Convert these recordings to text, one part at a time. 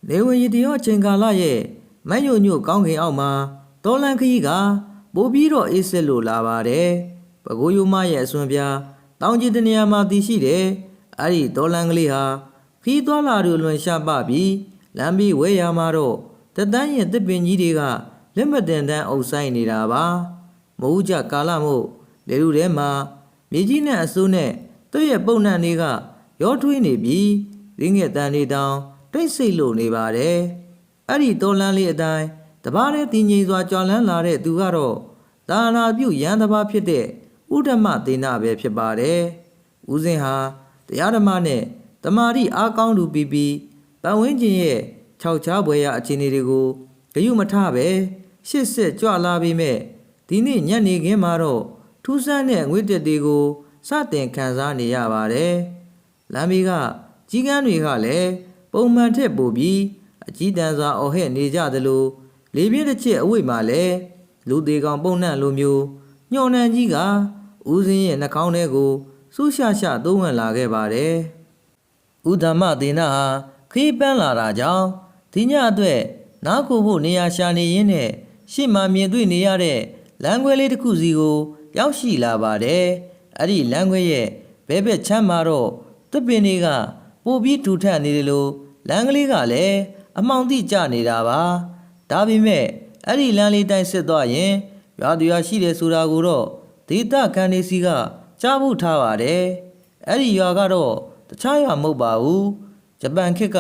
နေဝင်ရည်တရောချိန်ကာလရဲ့မတ်ညိုညိုကောင်းကင်အောက်မှာတောလန်ခကြီးကပိုးပြီးတော့အေးစစ်လို့လာပါတယ်။ပဲခူးရိုးမရဲ့အစွန်ပြားတောင်ကျတနေရာမှာတည်ရှိတယ်။အဲ့ဒီတောလန်ကလေးဟာခီးသွားလာတို့လွန်ရှာပပြီးလမ်းပြီးဝဲရမှာတော့တတန်းရင်တစ်ပင်ကြီးတွေကလက်မတင်တန်းအုပ်ဆိုင်နေတာပါ။မဟုတ်ကြကာလမို့လေလူထဲမှာမြေကြီးနဲ့အစိုးနဲ့သူ့ရဲ့ပုံနှံတွေကရောထွေးနေပြီးရင်းငယ်တန်တွေတောင်တိတ်ဆိတ်လို့နေပါတယ်။အဲ့ဒီတောလန်းလေးအတိုင်းတပားတဲ့တင်ငိမ်စွာကြွလန်းလာတဲ့သူကတော့သာနာပြုရန်တပားဖြစ်တဲ့ဥဒ္ဓမသေနပဲဖြစ်ပါတယ်။ဦးစင်းဟာတရားဓမ္မနဲ့တမာတိအားကောင်းသူပြီးပတ်ဝန်းကျင်ရဲ့ခြောက်ခြားပွဲရအခြေအနေတွေကိုဂရုမထပဲရှစ်ဆက်ကြွလာပြီးမဲ့ဒီနေ့ညနေခင်းမှာတော့ထူးဆန်းတဲ့ငွေတက်တွေကိုစတင်ခန်းစားနေရပါတယ်။လမ်းဘေးကကြီးကန်းတွေကလည်းပုံမှန်ထက်ပိုပြီးအကြီးတန်းစွာအော်ဟဲ့နေကြသလိုလေပြင်းတစ်ချက်အဝိတ်မှာလည်းလူသေးကောင်ပုံနှံ့လိုမျိုးညှော်နှံကြီးကဦးစင်းရဲ့နှာခေါင်းထဲကိုဆူးရှာသုံးဝင်လာခဲ့ပါတယ်။ဥဒ္ဓမသေနဟာခီးပန်းလာတာကြောင့်ဒီညအတွက်နားခိုဖို့နေရာရှာနေရင်းနဲ့ရှေ့မှာမြင်တွေ့နေရတဲ့လမ်းခွဲလေးတစ်ခုစီကိုရောက်ရှိလာပါတယ်။အဲ့ဒီလမ်းခွဲရဲ့ဘဲဘက်ချမ်းမှာတော့တစ်ပင်တွေကပိုပြီးထူထပ်နေတယ်လို့လမ်းကလေးကလည်းအမှောင်တိကျနေတာပါ။ဒါပေမဲ့အဲ့ဒီလမ်းလေးတိုင်းစစ်သွားရင်ရွာသူရွာရှိတယ်ဆိုတာကိုတော့ဒေသခံတွေစီကကြားဖို့ထားပါတယ်။အဲ့ဒီရွာကတော့တခြားရွာမဟုတ်ပါဘူး။ဂျပန်ခေတ်က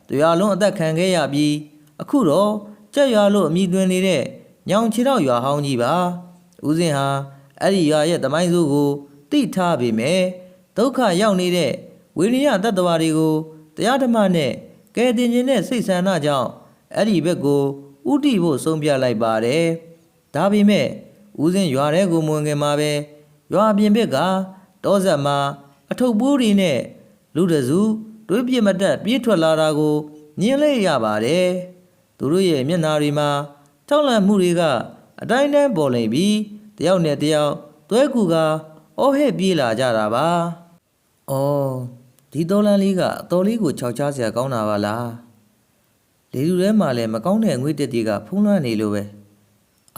တရားလုံးအသက်ခံခဲ့ရပြီးအခုတော့ကြက်ရွာလို့အမည်တွင်နေတဲ့ညောင်ချီတော့ရွာဟောင်းကြီးပါ။ဦးစင်းဟာအဲ့ဒီရွာရဲ့သမိုင်းဆိုးကိုသိထားပေမဲ့ဒုက္ခရောက်နေတဲ့ဝိနည်းတတ္တဝါတွေကိုတရားဓမ္မနဲ့ကယ်တင်ခြင်းနဲ့စိတ်ဆန္ဒကြောင့်အဲ့ဒီဘက်ကိုဥတီဖို့ဆုံးဖြတ်လိုက်ပါတယ်။ဒါပေမဲ့ဦးစင်းရွာထဲကိုမဝင်ခင်မှာပဲရွာပြင်ဘက်ကတောဆက်မှာအထုပ်ပိုးတွေနဲ့လူတစုတွေးပြမတက်ပြေးထွက်လာတာကိုမြင်လိုက်ရပါတယ်။သူတို့ရဲ့မျက်နှာတွေမှာထောက်လန့်မှုတွေကအတိုင်းတန်းပေါ်လာပြီးတယောက်နဲ့တယောက်သွဲကူကအော်ဟဲ့ပြေးလာကြတာပါ။အော်ဒီတော်လန်းလေးကအတော်လေးကိုခြောက်ချစရာကောင်းတာပါလား။လေလူထဲမှာလည်းမကောင်းတဲ့ငွေတက်တွေကဖုံးလွှမ်းနေလို့ပဲ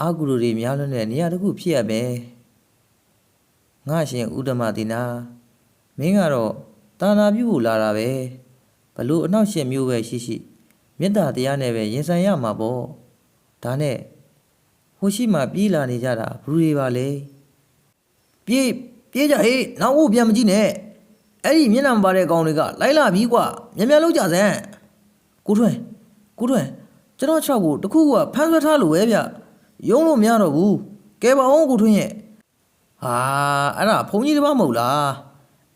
အာဂုရုတွေများလွန်းတဲ့နေရာတစ်ခုဖြစ်ရမယ်။ငါရှင်ဥဒ္ဓမတိနာမင်းကတော့တာနာပြုဖို့လာတာပဲဘလို့အနောက်ရှင်မျိုးပဲရှိမေတ္တာတရားနဲ့ပဲရင်ဆိုင်ရမှာပေါ့ဒါနဲ့ဟိုရှိမှပြေးလာနေကြတာဘလူတွေပါလေပြေးကြဟေးနောက်ဦးပြန်မကြည့်နဲ့အဲ့ဒီမျက်နှာမပါတဲ့ကောင်တွေကလိုက်လာပြီကွာမြန်မြန်လုပ်ကြစမ်းကိုထွန်းကျွန်တော်6ကိုတခုကဖမ်းဆွဲထားလို့ပဲဗျရုံးလို့မရတော့ဘူးကဲပါအောင်ကိုထွန်းရဲ့ဟာအဲ့ဒါဖုန်ကြီးတစ်ပါးမဟုတ်လား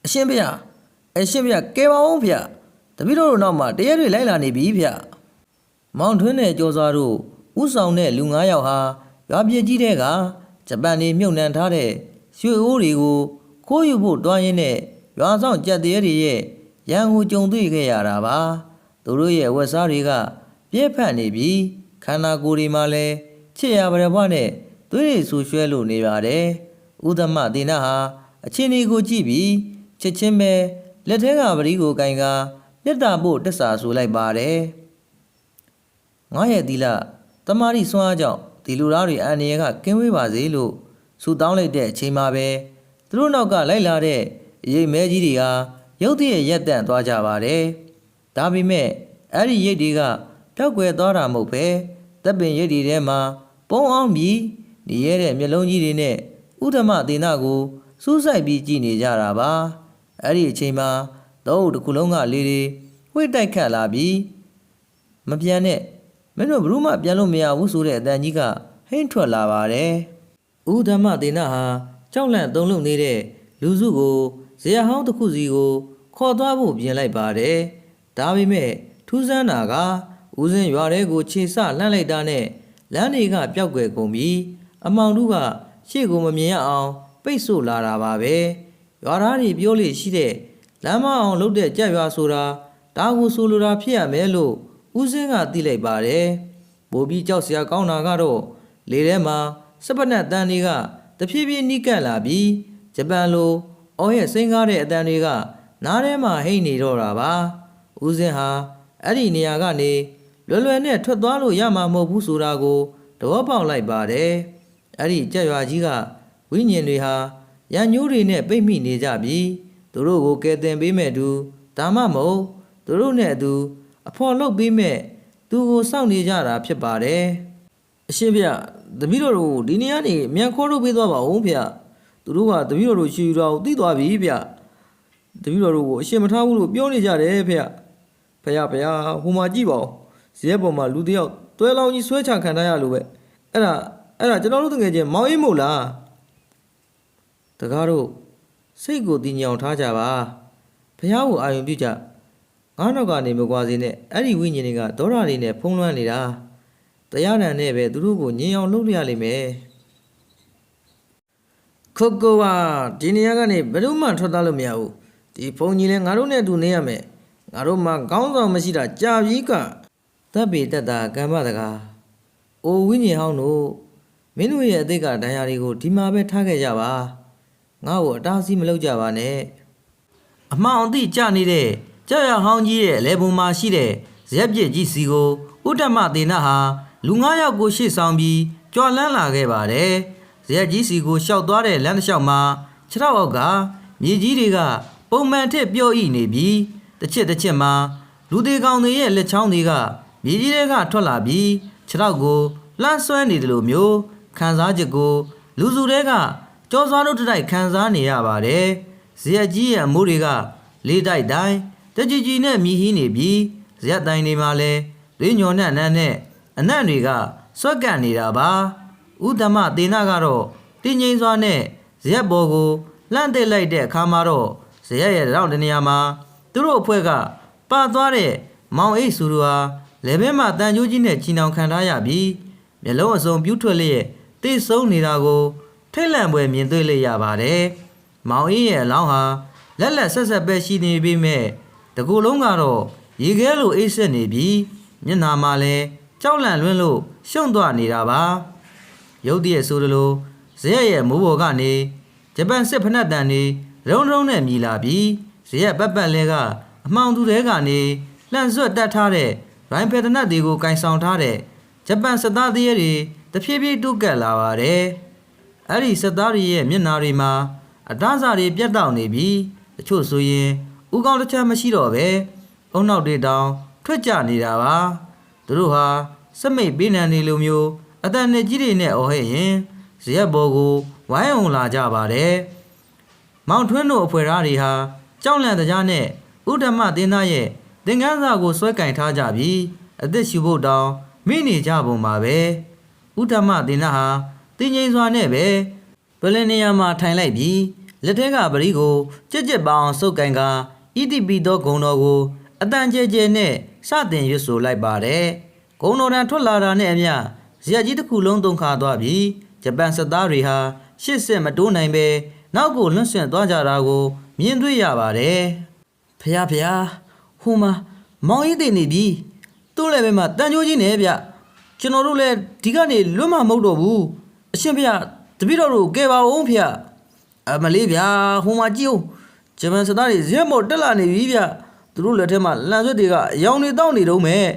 အရှင်ဗျကဲပါအောင်ဗျတပည့်တော်တို့နောက်မှာတရက်တွေလိုက်လာနေပြီဗျမောင်ထွန်းနဲ့ကျော်စွာတို့ဥဆောင်တဲ့လူ9ယောက်ဟာရွာပြည့်ကြီးတဲ့ကဂျပန်နေမြုပ်နှံထားတဲ့ရွှေအိုးတွေကိုခိုးယူဖို့တွားရင်းနဲ့ရွာဆောင်ကြက်သေးတွေရဲ့ရန်ကိုကြုံတွေ့ခဲ့ရတာပါသူတို့ရဲ့ဝက်စားတွေကပြည့်ဖက်နေပြီးခန္ဓာကိုယ်တွေမှာလည်းချစ်ရပါရဘနဲ့သွေးတွေဆူရွှဲလို့နေပါတယ်ဥဒ္ဓမသေနဟာအချင်းဒီကိုကြည့်ပြီးချက်ချင်းပဲလက်ထဲကပရိကိုကင်ကလက်တာဖို့တက်စာဆိုလိုက်ပါတယ်ငါရဲ့သီလတမာရီစွမ်းအားကြောင့်ဒီလူသားတွေအန္တရာယ်ကကင်းဝေးပါစေလို့ဆုတောင်းလိုက်တဲ့အချိန်မှာပဲသူတို့နောက်ကလိုက်လာတဲ့ရိတ်မဲကြီးတွေဟာရုတ်တရက်ရက်တန့်သွားကြပါတယ်ဒါပေမဲ့အဲ့ဒီရိတ်တွေကတောက်ွယ်သွားတာမဟုတ်ပဲတပ်ပင်ရိတ်တွေထဲမှာပုံအောင်ပြီးနေရတဲ့မျက်လုံးကြီးတွေနဲ့ဥဒ္ဓမသေနကိုစူးစိုက်ပြီးကြည်နေကြတာပါအဲ့ဒီအချိန်မှာတော့တစ်ခုလုံးကလေတွေဝှိတိုက်ခတ်လာပြီးမပြန်နဲ့မင်းတို့ဘလို့မှပြန်လို့မရဘူးဆိုတဲ့အတန်ကြီးကဟိမ့်ထွက်လာပါတယ်ဥဒ္ဓမသေနဟာကြောက်လန့်သုံးလုံးနေတဲ့လူစုကိုဇေယျဟောင်းတစ်ခုစီကိုခေါ်သွားဖို့ပြင်လိုက်ပါတယ်ဒါပေမဲ့ထူးဆန်းတာကဦးစင်းရွာထဲကိုခြေဆလှမ်းလိုက်တာနဲ့လမ်းတွေကပျောက်ကွယ်ကုန်ပြီးအမောင်တို့ကရှေ့ကိုမမြင်ရအောင်ပိတ်ဆို့လာတာပါပဲရွာသားတွေပြောလို့ရှိတဲ့လမ်းမအောင်လုပ်တဲ့ကြက်ရွာဆိုတာဒါကိုဆိုလိုတာဖြစ်ရမယ်လို့ဦးစင်းကသိလိုက်ပါတယ်။ပိုပြီးကြောက်စရာကောင်းတာကတော့လေထဲမှာစပနတ်တန်တွေကတဖြည်းဖြည်းနီးကပ်လာပြီးဂျပန်လိုအော်ရဲ့စိန်ကားတဲ့အတန်တွေကနားထဲမှာဟိတ်နေတော့တာပါ။ဦးစင်းဟာအဲ့ဒီနေရာကနေ လွယ်လွယ်နဲ့ထွက်သွားလို့ရမှာမဟုတ်ဘူးဆိုတာကိုသဘောပေါက်လိုက်ပါတယ်အဲ့ဒီကြက်ရွာကြီးကဝိညာဉ်တွေဟာရန်ညိုးတွေနဲ့ပိတ်မိနေကြပြီးသူတို့ကိုကယ်တင်ပေးမဲ့သူဒါမှမဟုတ်သူတို့နဲ့အတူအဖော်လုပ်ပေးမဲ့သူကိုစောင့်နေကြတာဖြစ်ပါတယ်အရှင်ဗျတပည့်တော်တို့ဒီနေ့ကနေမြန်ခေါ်လို့ပေးသွားပါဦးဗျသူတို့ကတပည့်တော်တို့ရှီယူတာကိုသိသွားပြီဗျတပည့်တော်တို့ကိုအရှင်မထားဘူးလို့ပြောနေကြတယ်ဗျဖယားဟိုမှာကြည့်ပါဦးဇရက်ပေါ်မှာလူတယောက်တွဲလောင်းကြီးဆွဲချခံထားရလို့ပဲအဲ့ဒါကျွန်တော်တို့တကယ်ချင်းမောင်အေးမို့လားတကားတို့စိတ်ကိုတည်ငြိမ်ထားကြပါဖယားကိုအာရုံပြုကြငါးနောက်ကနေမကွာစေနဲ့အဲ့ဒီဝိညာဉ်တွေကဒေါရတွေနဲ့ဖုံးလွှမ်းနေတာတရားဏံနဲ့ပဲသူတို့ကိုငြိမ်အောင်လုပ်ရလိမ့်မယ်ခုတ်ကောဟာဒီနေရာကနေဘယ်တော့မှထွက်သွားလို့မရဘူးဒီဖုန်ကြီးလည်းငါတို့နဲ့အတူနေရမယ်ငါတို့မှခေါင်းဆောင်မရှိတာကြာပြီကတပ်ပေတက်တာကံမတကားအိုဝိညာဉ်ဟောင်းတို့မင်းတို့ရဲ့အသိကဒဏ်ရာတွေကိုဒီမှာပဲထားခဲ့ကြပါငါ့ကိုအတားအဆီးမလုပ်ကြပါနဲ့အမှောင်အသိကြနေတဲ့ကြောက်ရဟောင်းကြီးရဲ့အလဲပုံမှာရှိတဲ့ဇက်ပြစ်ကြီးစီကိုဥတ္တမသေနဟာလူ9ယောက်ကိုရှေ့ဆောင်ပြီးကြွလန်းလာခဲ့ပါတယ်ဇက်ကြီးစီကိုရှောက်သွားတဲ့လမ်းတစ်လျှောက်မှာခြေထောက်အောက်ကမြေကြီးတွေကပုံမှန်ထက်ပြော့ဣနေပြီးတစ်ချက်မှာလူသေးကောင်တွေရဲ့လက်ချောင်းတွေကမြေကြီးတွေကထွက်လာပြီးခြေထောက်ကိုလှမ်းဆွဲနေတယ်လို့မျိုးခံစားချက်ကိုလူစုတွေကကြောစွားတို့တိုက်ခံစားနေရပါတယ်ဇက်ကြီးရဲ့အမိုးတွေကလေးတိုက်တိုင်းတကြီးနဲ့မြည်ဟင်းနေပြီးဇက်တိုင်းတွေမှာလဲရင်းညော်နဲ့အနံ့နဲ့အနံ့တွေကဆွက်ကန့်နေတာပါဥဒ္ဓမသေနကတော့တင်းငိမ့်စွာနဲ့ဇက်ဘော်ကိုလှမ်းသိလိုက်တဲ့အခါမှာတော့ဇက်ရဲ့တောင်တနေရာမှာသူတို့အဖွဲ့ကပါသွားတဲ့မောင်အိတ်စုတို့ဟာလေဘဲမှာတန်ကြိုးကြီးနဲ့ချီနှောင်ခံထားရပြီးမျက်လုံးအစုံပြူးထွက်လျက်တိတ်ဆုံးနေတာကိုထိတ်လန့်ပွဲမြင်တွေ့လိုက်ရပါတယ်မောင်အိတ်ရဲ့အလောင်းဟာလက်ဆက်ပဲရှိနေပေမဲ့တကူလုံးကတော့ရေခဲလိုအိတ်ဆက်နေပြီးမျက်နှာမှာလည်းကြောက်လန့်လွန်းလို့ရှုံသွားနေတာပါရုတ်တရက်ဆိုလိုဇရက်ရဲ့မိုးပေါ်ကနေဂျပန်စစ်ဖနက်တန်တွေရုံနဲ့မြည်လာပြီးဇရက်ပတ်လဲကအမှောင်သူတွေကနေလှန့်ဆွတ်တက်ထားတဲ့ရိုင်းဖက်တနတ်တွေကိုကင်ဆောင်ထားတဲ့ဂျပန်စစ်သားတွေတဖြည်းဖြည်းတုကက်လာပါတယ်အဲ့ဒီစစ်သားတွေရဲ့မျက်နှာတွေမှာအသားစာတွေပြတ်တောက်နေပြီးတချို့ဆိုရင်ဥကောင်းတစ်ချက်မရှိတော့ပဲအုံနောက်တွေတောင်ထွက်ကြနေတာပါသူတို့ဟာစမိတ်ပေးနံနေလိုမျိုးအတန်နဲ့ကြီးတွေနဲ့အော်ဟဲ့ရင်ဇရက်ဘော်ကိုဝိုင်းအောင်လာကြပါတယ်မောင်ထွန်းတို့အဖွဲ့သားတွေဟာကြောက်လန့်တကြားနဲ့ဥဒ္ဓမသင်္သားရဲ့သင်္ကန်းစာကိုဆွဲကင်ထားကြပြီးအသက်ရှူဖို့တောင်မိနေကြပုံပါပဲဥဒ္ဓမသင်္သားဟာတင်းငိမ့်စွာနဲ့ပဲပလင်နေရာမှာထိုင်လိုက်ပြီးလက်ထဲကပရိကိုကြက်ပေါအောင်စုပ်ကင်ကဣတိပိသောဂုံတော်ကိုအတန်ကျဲနဲ့စတင်ရွတ်ဆိုလိုက်ပါတယ်ဂုံတော်တန်ထွက်လာတာနဲ့အမျှဇရက်ကြီးတစ်ခုလုံးသုံးခါသွားပြီးဂျပန်စစ်သားတွေဟာရှစ်ဆက်မတိုးနိုင်ပဲနောက်ကိုလွတ်ဆွင့်သွားကြတာကိုမြင်တွေ့ရပါတယ်ဖျားဟိုမှာမောင်ရီးသိနေပြီသူ့လည်းပဲမှာတန်ကြိုးကြီးနဲ့ဗျကျွန်တော်တို့လည်းဒီကနေလွတ်မှာမဟုတ်တော့ဘူးအရှင်ဖျားတပည့်တော်တို့ကဲပါဦးဖျားအမလေးဗျာဟိုမှာကြည့်ဦးဂျပန်စစ်သားတွေဇက်မော်တက်လာနေပြီဗျသူတို့လက်ထဲမှာလန်ဆွတ်တွေကအယောင်တွေတောက်နေတော့မယ်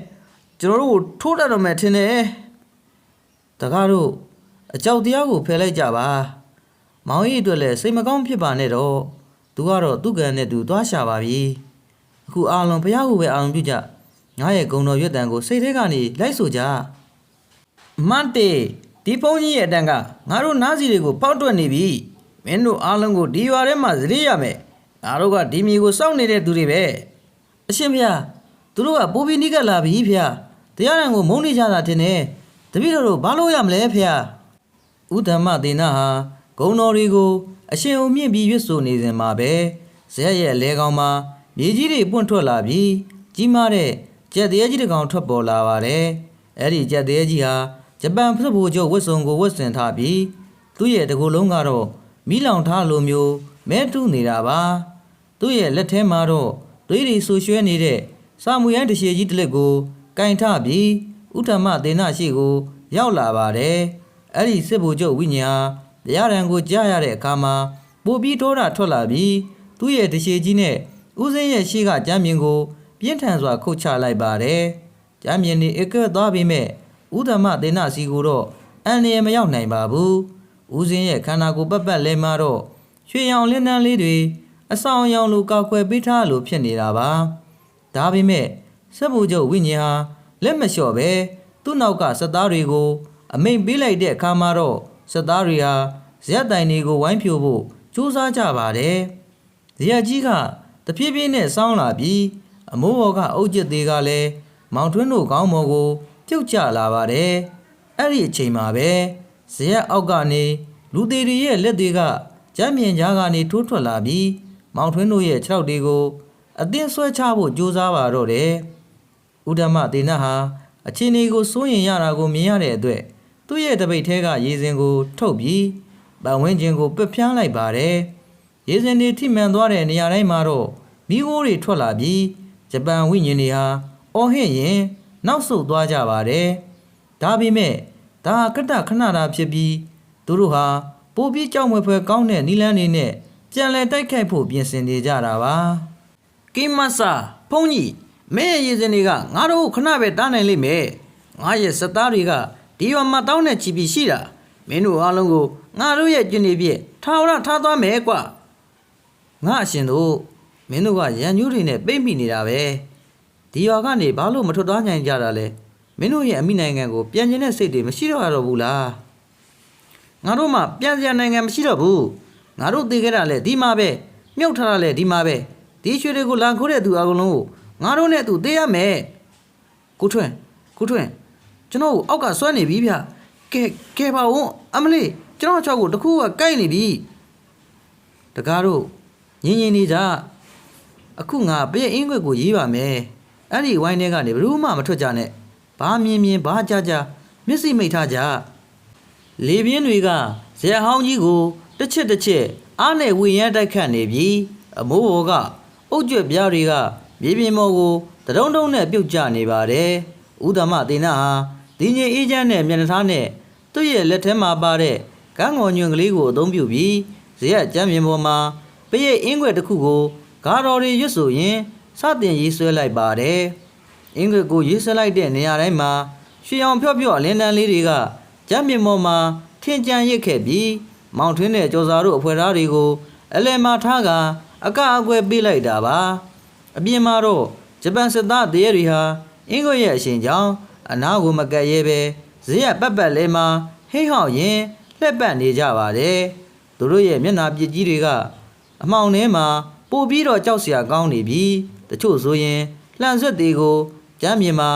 ကျွန်တော်တို့ကိုထိုးတတ်တော့မယ်ထင်တယ်တကားတို့အကြောက်တရားကိုဖယ်လိုက်ကြပါမောင်ကြီးအတွက်လည်းစိတ်မကောင်းဖြစ်ပါနဲ့တော့သူကတော့သူ့ကံနဲ့သူသွားရှာပါပြီအခုအားလုံးဘုရားကိုပဲအောင်ပြုကြငါရဲ့ဂုံတော်ရွတ်တန်ကိုစိတ်ထဲကနေလိုက်ဆိုကြမန်တေဒီဖုန်းကြီးရဲ့အတန်ကငါတို့နားစီတွေကိုပေါက်တွက်နေပြီမင်းတို့အားလုံးကိုဒီရွာထဲမှာဇရိရမယ်ငါတို့ကဒီမြေကိုစောင့်နေတဲ့သူတွေပဲအရှင်ဖျားသူတို့ကပိုးပြီးနိကလာပြီဖျားတရားရန်ကိုမုန်းနေကြတာတင်နေတပည့်တော်တို့ဘာလို့ရမလဲဖျားဥဒ္ဓမသေနဟာဂုံတော်တွေကိုအရှင်ုံမြင့်ပြီးရွတ်ဆိုနေစဉ်မှာပဲဇက်ရဲ့လဲကောင်မှာမြေကြီးတွေပွင့်ထွက်လာပြီးကြီးမားတဲ့ကြက်သေးကြီးတစ်ကောင်ထွက်ပေါ်လာပါတယ်အဲ့ဒီကြက်သေးကြီးဟာဂျပန်ဖက်ဖို့ချုပ်ဝတ်စုံကိုဝတ်ဆင်ထားပြီးသူ့ရဲ့တကူလုံးကတော့မီးလောင်ထားလိုမျိုးမဲတူးနေတာပါသူ့ရဲ့လက်ထဲမှာတော့သွေးတွေဆူရွှဲနေတဲ့စာမူရန်တရှည်ကြီးတစ်လက်ကိုကင်ထပြီးဥထမသေနရှိကိုရောက်လာပါတယ်အဲ့ဒီစစ်ဗိုလ်ချုပ်ဝိညာဉ်ဟာတရားရန်ကိုကြားရတဲ့အခါမှာပိုပြီးထိုးတာထွက်လာပြီးသူ့ရဲ့တရှည်ကြီးနဲ့ဦးစင်းရဲ့ရှေ့ကကြမ်းမြင်ကိုပြင်းထန်စွာခုတ်ချလိုက်ပါတယ် ကျမ်းမြင်နေအကဲ့သွားပြီးမဲ့ဥဒ္ဓမသေနစီကိုတော့အန်ရမရောက်နိုင်ပါဘူးဦးစင်းရဲ့ခန္ဓာကိုယ်ပတ်ပတ်လဲမှာတော့ရွှေရောင်လင်းတန်းလေးတွေအဆောင်ရောင်လိုကောက်ွယ်ပေးထားလို့ဖြစ်နေတာပါဒါပေမဲ့စက်ဘူချုပ်ဝိညာဉ်ဟာလက်မလျှော့ပဲသူ့နောက်ကစက်သားတွေကိုအမိန်ပေးလိုက်တဲ့အခါမှာတော့စက်သားတွေဟာဇရက်တိုင်တွေကိုဝိုင်းဖြိုဖို့ကြိုးစားကြပါတယ်ဇရက်ကြီးကတဖြည်းဖြည်းနဲ့စောင်းလာပြီးအမိုးဘော်ကအုတ်ကျစ်သေးကလည်းမောင်ထွန်းတို့ခေါင်းပေါ်ကိုပြုတ်ကျလာပါတယ်အဲ့ဒီအချိန်မှာပဲဇရက်အောက်ကနေလူသေးတွေရဲ့လက်တွေကကျမ်းမြင်ကြားကနေထိုးထွက်လာပြီးမောင်ထွန်းတို့ရဲ့ခြေထောက်တွေကိုအသင်းဆွဲချဖို့ကြိုးစားပါတော့တယ်ဥဒ္ဓမသေနတ်ဟာအချင်းလေးကိုစိုးရင်ရတာကိုမြင်ရတဲ့အတွက်သူ့ရဲ့တပိတ်ထဲကရေစင်ကိုထုတ်ပြီးပတ်ဝန်းကျင်ကိုပက်ဖြန်းလိုက်ပါတယ်ရေစင်တွေထိမှန်သွားတဲ့နေရာတိုင်းမှာတော့မိခိုးတွေထွက်လာပြီးဂျပန်ဝိညာဉ်တွေဟာအော်ဟစ်ရင်နောက်ဆုတ်သွားကြပါတယ်ဒါပေမဲ့ဒါကတခဏတာဖြစ်ပြီးသူတို့ဟာပိုပြီးကြောက်မွေဖွယ်ကောင်းတဲ့နီလန်းတွေနဲ့ပြန်လည်တိုက်ခိုက်ဖို့ပြင်ဆင်နေကြတာပါကိမဆာဖုန်ကြီးမင်းရဲ့ရေစင်တွေကငါတို့ခဏပဲတားနိုင်လိမ့်မယ်ငါရဲ့စက်သားတွေကဒီရွာမှာတောင်းတဲ့ချီပြီးရှိတာမင်းတို့အားလုံးကိုငါတို့ရဲ့ကျင်းနေပြည့်ထားဝရထားသွားမယ်ကွငါအရှင်တို့မင်းတို့ကရန်ညူးတွေနဲ့ပိတ်မိနေတာပဲဒီရွာကနေဘာလို့မထွက်သွားနိုင်ကြတာလဲမင်းတို့ရဲ့အမိနိုင်ငံကိုပြန်ကျင်တဲ့စိတ်တွေမရှိတော့ရတော့ဘူးလားငါတို့မှပြန်စရာနိုင်ငံမရှိတော့ဘူးငါတို့သိခဲ့တာလဲဒီမှာပဲမြုပ်ထားတာလဲဒီမှာပဲဒီရွှေတွေကိုလာခိုးတဲ့သူအကုန်လုံးကိုငါတို့နဲ့သူသိရမယ်ကိုထွန်းကျွန်တော်အောက်ကဆွဲနေပြီဗျကဲပါဦးအမလေးကျွန်တော်ချောက်ကိုတခုကကိုက်နေပြီတကားတို့ညင်နေကြအခုငါပြည့်အင်းခွက်ကိုရေးပါမယ်အဲ့ဒီဝိုင်းထဲကနေဘယ်သူမှမထွက်ကြနဲ့ဘာမြင်ဘာကြမျက်စိမိတ်ထားကြလေပြင်းတွေကဇေဟောင်းကြီးကိုတစ်ချက်အားနဲ့ဝေရမ်းတိုက်ခတ်နေပြီးအမိုးဘော်ကအုတ်ကျွက်ပြားတွေကမြေပြင်ပေါ်ကိုတုံးနဲ့ပြုတ်ကျနေပါတယ်ဥဒ္ဓမသေနတ်ဟာဒီငြိမ်အေးချမ်းတဲ့မျက်နှာသားနဲ့သူ့ရဲ့လက်ထဲမှာပါတဲ့ကန်းငေါ်ညွန့်ကလေးကိုအသုံးပြုပြီးဇေယျကျမ်းပြင်ပေါ်မှာပရိတ်အင်းခွက်တစ်ခုကိုဂါတော်တွေရွတ်ဆိုရင်စတင်ရေးဆွဲလိုက်ပါတယ်အင်းခွက်ကိုရေးဆွဲလိုက်တဲ့နေရာတိုင်းမှာရွှေအောင်ဖြော့လင်းတန်းလေးတွေကကျမ်းပြင်ပေါ်မှာထင်ကြံရစ်ခဲ့ပြီးမောင်ထွင်းတဲ့ကြော်စာတို့အဖွဲသားတွေကိုအလယ်မှာထားကအကအကွယ်ပေးလိုက်တာပါအပြင်မှာတော့ဂျပန်စစ်သားတရေတွေဟာအင်းခွက်ရဲ့အရှင်ကြောင့်အနာကိုမကတ်ရဲပဲဇေယျပတ်လဲမှာဟိဟောက်ရင်လှက်ပတ်နေကြပါတယ်သူတို့ရဲ့မျက်နှာပစ်ကြီးတွေကအမှောင်ထဲမှာပို့ပြီးတော့ကြောက်စရာကောင်းနေပြီးတချို့ဆိုရင်လှန်ဆွက်တွေကိုကျမ်းမြေမှာ